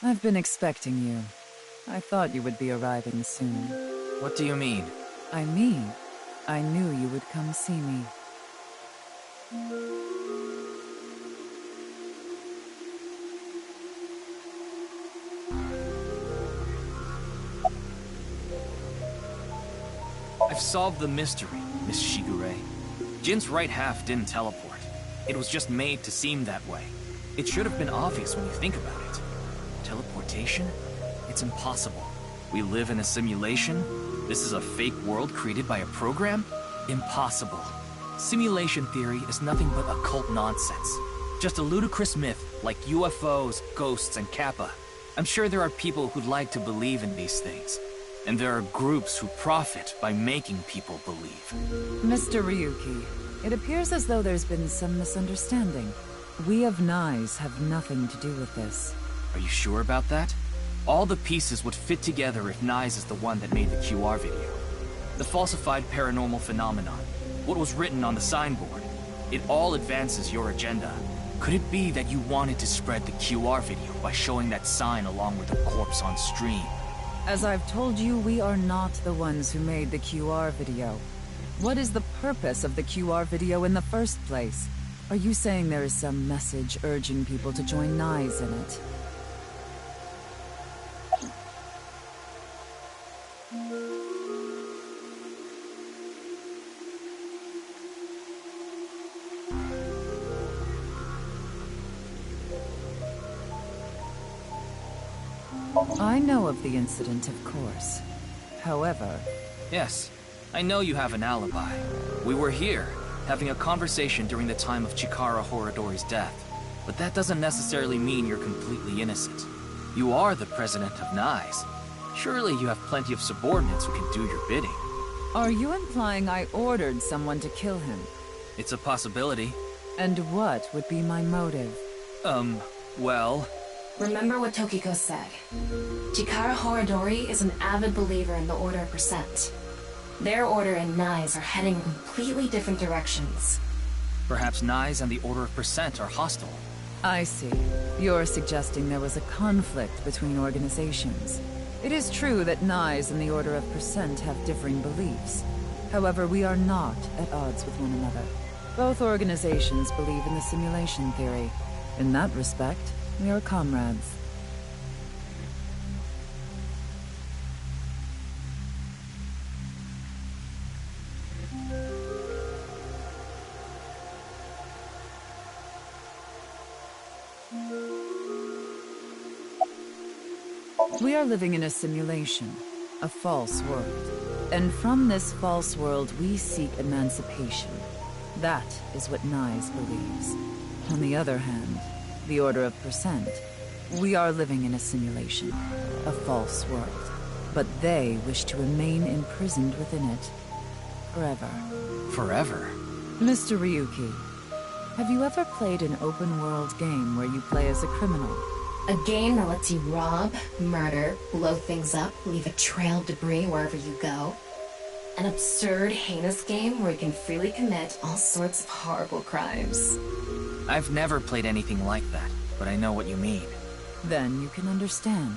I've been expecting you. I thought you would be arriving soon. What do you mean? I mean, I knew you would come see me. I've solved the mystery, Miss Shigure. Jin's right half didn't teleport. It was just made to seem that way. It should have been obvious when you think about it. Teleportation? It's impossible. We live in a simulation? This is a fake world created by a program? Impossible. Simulation theory is nothing but occult nonsense. Just a ludicrous myth like UFOs, ghosts, and Kappa. I'm sure there are people who'd like to believe in these things. And there are groups who profit by making people believe. Mr. Ryuki, it appears as though there's been some misunderstanding. We of NICE have nothing to do with this. Are you sure about that? All the pieces would fit together if NICE is the one that made the QR video. The falsified paranormal phenomenon, what was written on the signboard, it all advances your agenda. Could it be that you wanted to spread the QR video by showing that sign along with the corpse on stream? As I've told you, we are not the ones who made the QR video. What is the purpose of the QR video in the first place? Are you saying there is some message urging people to join Nyes in it? I know of the incident, of course. However... Yes, I know you have an alibi. We were here, having a conversation during the time of Chikara Horadori's death. But that doesn't necessarily mean you're completely innocent. You are the president of Nyes. Surely you have plenty of subordinates who can do your bidding. Are you implying I ordered someone to kill him? It's a possibility. And what would be my motive? Well... Remember what Tokiko said. Chikara Horadori is an avid believer in the Order of Percent. Their order and Nyes are heading in completely different directions. Perhaps Nyes and the Order of Percent are hostile. I see. You're suggesting there was a conflict between organizations. It is true that Nyes and the Order of Percent have differing beliefs. However, we are not at odds with one another. Both organizations believe in the simulation theory. In that respect, we are comrades. We are living in a simulation, a false world. And from this false world, we seek emancipation. That is what Nyes believes. On the other hand, the Order of Percent, we are living in a simulation, a false world. But they wish to remain imprisoned within it. Forever. Forever? Mr. Ryuki, have you ever played an open-world game where you play as a criminal? A game that lets you rob, murder, blow things up, leave a trail of debris wherever you go. An absurd, heinous game where you can freely commit all sorts of horrible crimes. I've never played anything like that, but I know what you mean. Then you can understand.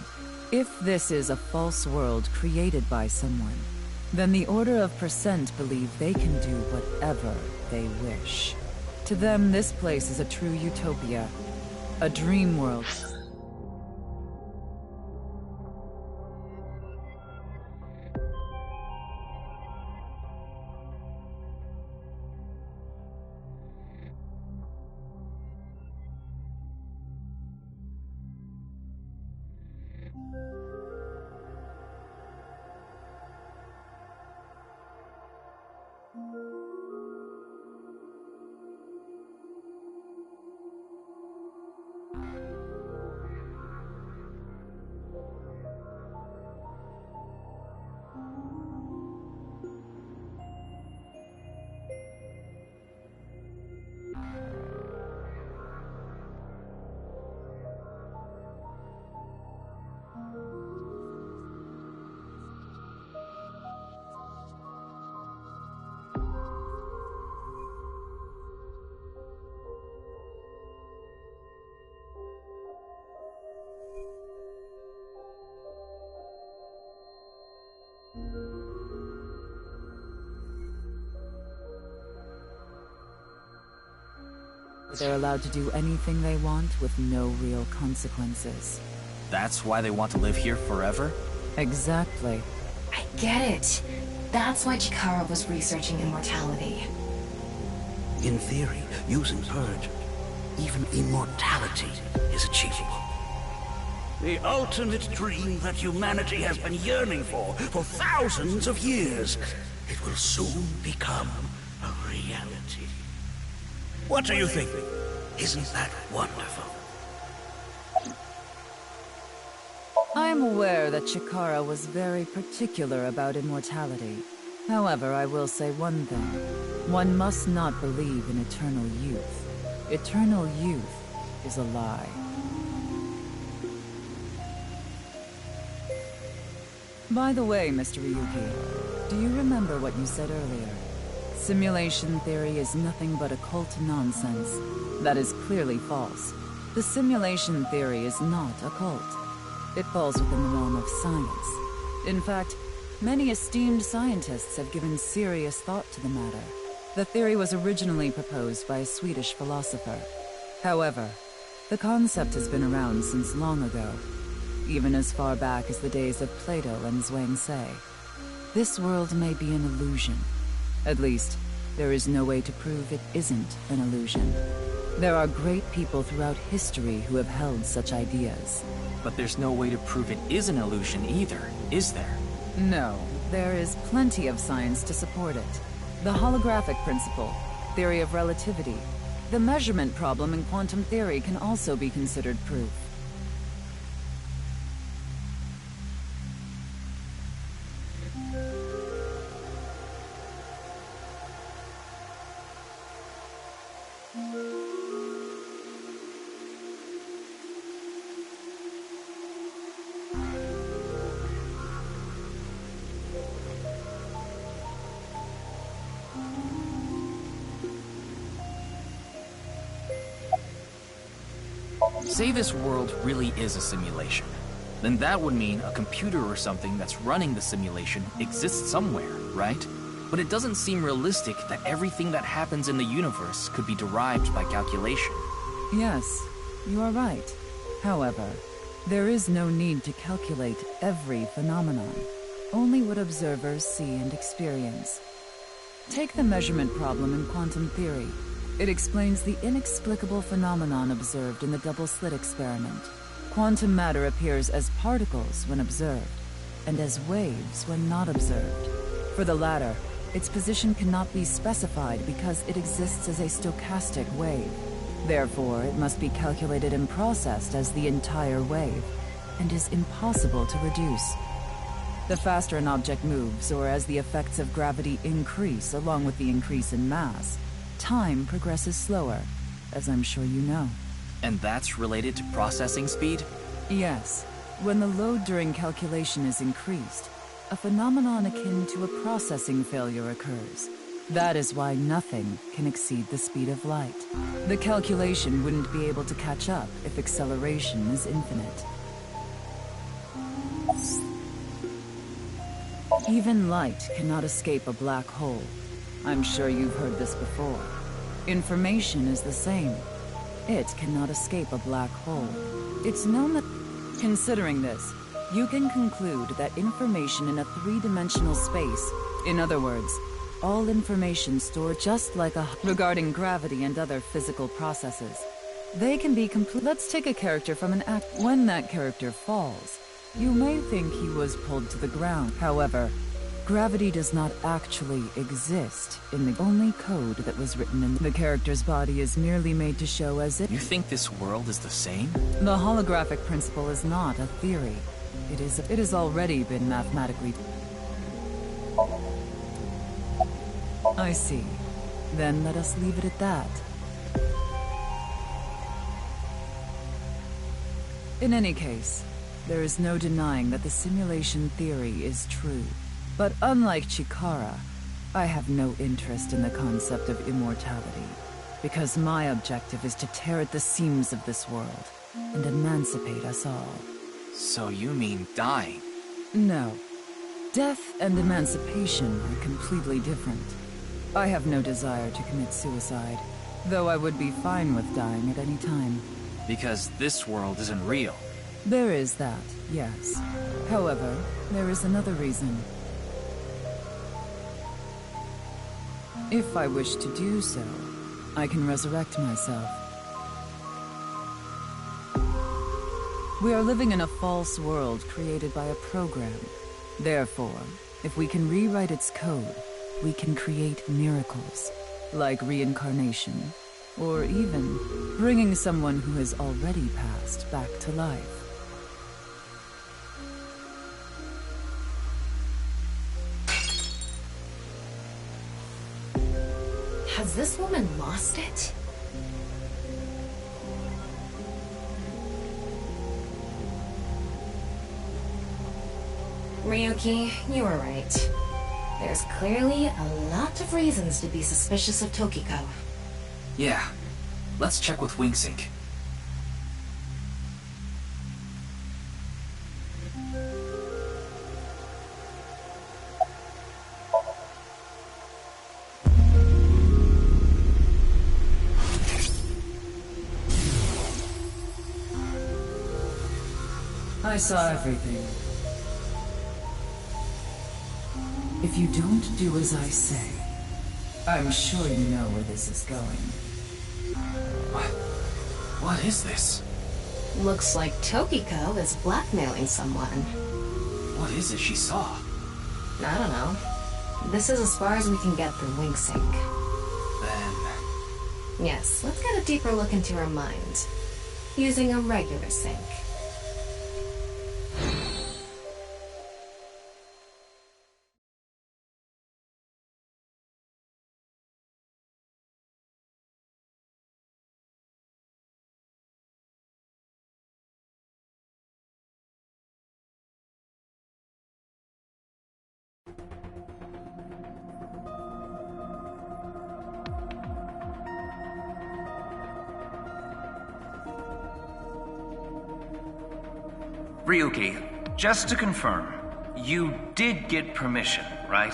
If this is a false world created by someone, then the Order of Percent believe they can do whatever they wish. To them, this place is a true utopia, a dream world. They're allowed to do anything they want with no real consequences. That's why they want to live here forever? Exactly. I get it. That's why Chikara was researching immortality. In theory, using Purge, even immortality is achievable. The ultimate dream that humanity has been yearning for thousands of years. It will soon become a reality. What do you think? Isn't that wonderful? I am aware that Chikara was very particular about immortality. However, I will say one thing. One must not believe in eternal youth. Eternal youth is a lie. By the way, Mr. Ryuki, do you remember what you said earlier? Simulation theory is nothing but occult nonsense. That is clearly false. The simulation theory is not occult. It falls within the realm of science. In fact, many esteemed scientists have given serious thought to the matter. The theory was originally proposed by a Swedish philosopher. However, the concept has been around since long ago, even as far back as the days of Plato and Zhuangzi. This world may be an illusion. At least, there is no way to prove it isn't an illusion. There are great people throughout history who have held such ideas. But there's no way to prove it is an illusion either, is there? No, there is plenty of science to support it. The holographic principle, theory of relativity, the measurement problem in quantum theory can also be considered proof. Say this world really is a simulation. Then that would mean a computer or something that's running the simulation exists somewhere, right? But it doesn't seem realistic that everything that happens in the universe could be derived by calculation. Yes, you are right. However, there is no need to calculate every phenomenon, only what observers see and experience. Take the measurement problem in quantum theory. It explains the inexplicable phenomenon observed in the double-slit experiment. Quantum matter appears as particles when observed, and as waves when not observed. For the latter, its position cannot be specified because it exists as a stochastic wave. Therefore, it must be calculated and processed as the entire wave, and is impossible to reduce. The faster an object moves, or as the effects of gravity increase along with the increase in mass, time progresses slower, as I'm sure you know. And that's related to processing speed? Yes. When the load during calculation is increased, a phenomenon akin to a processing failure occurs. That is why nothing can exceed the speed of light. The calculation wouldn't be able to catch up if acceleration is infinite. Even light cannot escape a black hole. I'm sure you've heard this before. Information is the same. It cannot escape a black hole. It's known that... Considering this, you can conclude that information in a three-dimensional space, in other words, all information stored just like regarding gravity and other physical processes. They can be Let's take a character from an act. When that character falls, you may think he was pulled to the ground. However, gravity does not actually exist in the only code that was written in the character's body is merely made to show as if... You think this world is the same? The holographic principle is not a theory. It has already been mathematically... I see. Then let us leave it at that. In any case, there is no denying that the simulation theory is true. But unlike Chikara, I have no interest in the concept of immortality, because my objective is to tear at the seams of this world and emancipate us all. So you mean dying? No. Death and emancipation are completely different. I have no desire to commit suicide, though I would be fine with dying at any time. Because this world isn't real. There is that, yes. However, there is another reason. If I wish to do so, I can resurrect myself. We are living in a false world created by a program. Therefore, if we can rewrite its code, we can create miracles, like reincarnation, or even bringing someone who has already passed back to life. Has this woman lost it? Ryuki, you were right. There's clearly a lot of reasons to be suspicious of Tokiko. Yeah. Let's check with Wingsync. I saw everything. If you don't do as I say, I'm sure you know where this is going. What is this? Looks like Tokiko is blackmailing someone. What is it she saw? I don't know. This is as far as we can get through Wing Sync. Then... Yes, let's get a deeper look into her mind. Using a regular sync. Ryuki, just to confirm, you did get permission, right?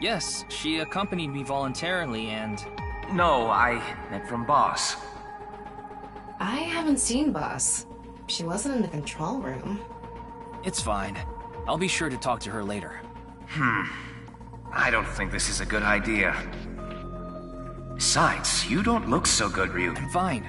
Yes, she accompanied me voluntarily and... No, I meant from Boss. I haven't seen Boss. She wasn't in the control room. It's fine. I'll be sure to talk to her later. I don't think this is a good idea. Besides, you don't look so good, Ryuki. I'm fine.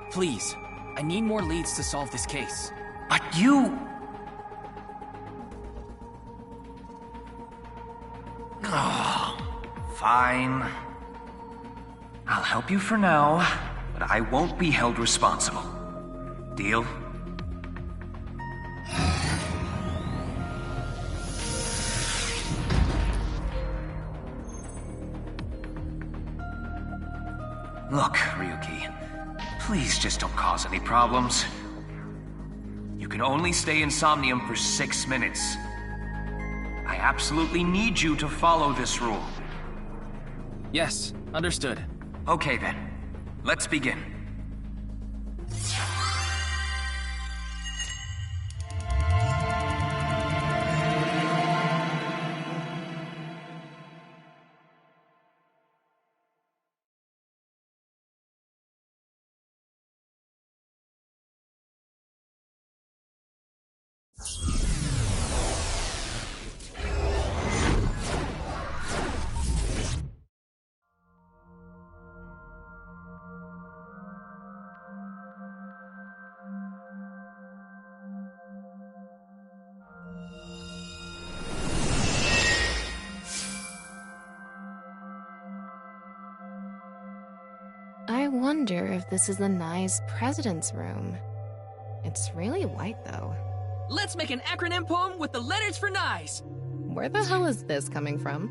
Please, I need more leads to solve this case. But you... Oh, fine. I'll help you for now, but I won't be held responsible. Deal? Look, Ryuki, please just don't cause any problems. You can only stay in Somnium for 6 minutes. I absolutely need you to follow this rule. Yes, understood. Okay then, let's begin. I wonder if this is the nice president's room. It's really white, though. Let's make an acronym poem with the letters for nice. Where the hell is this coming from?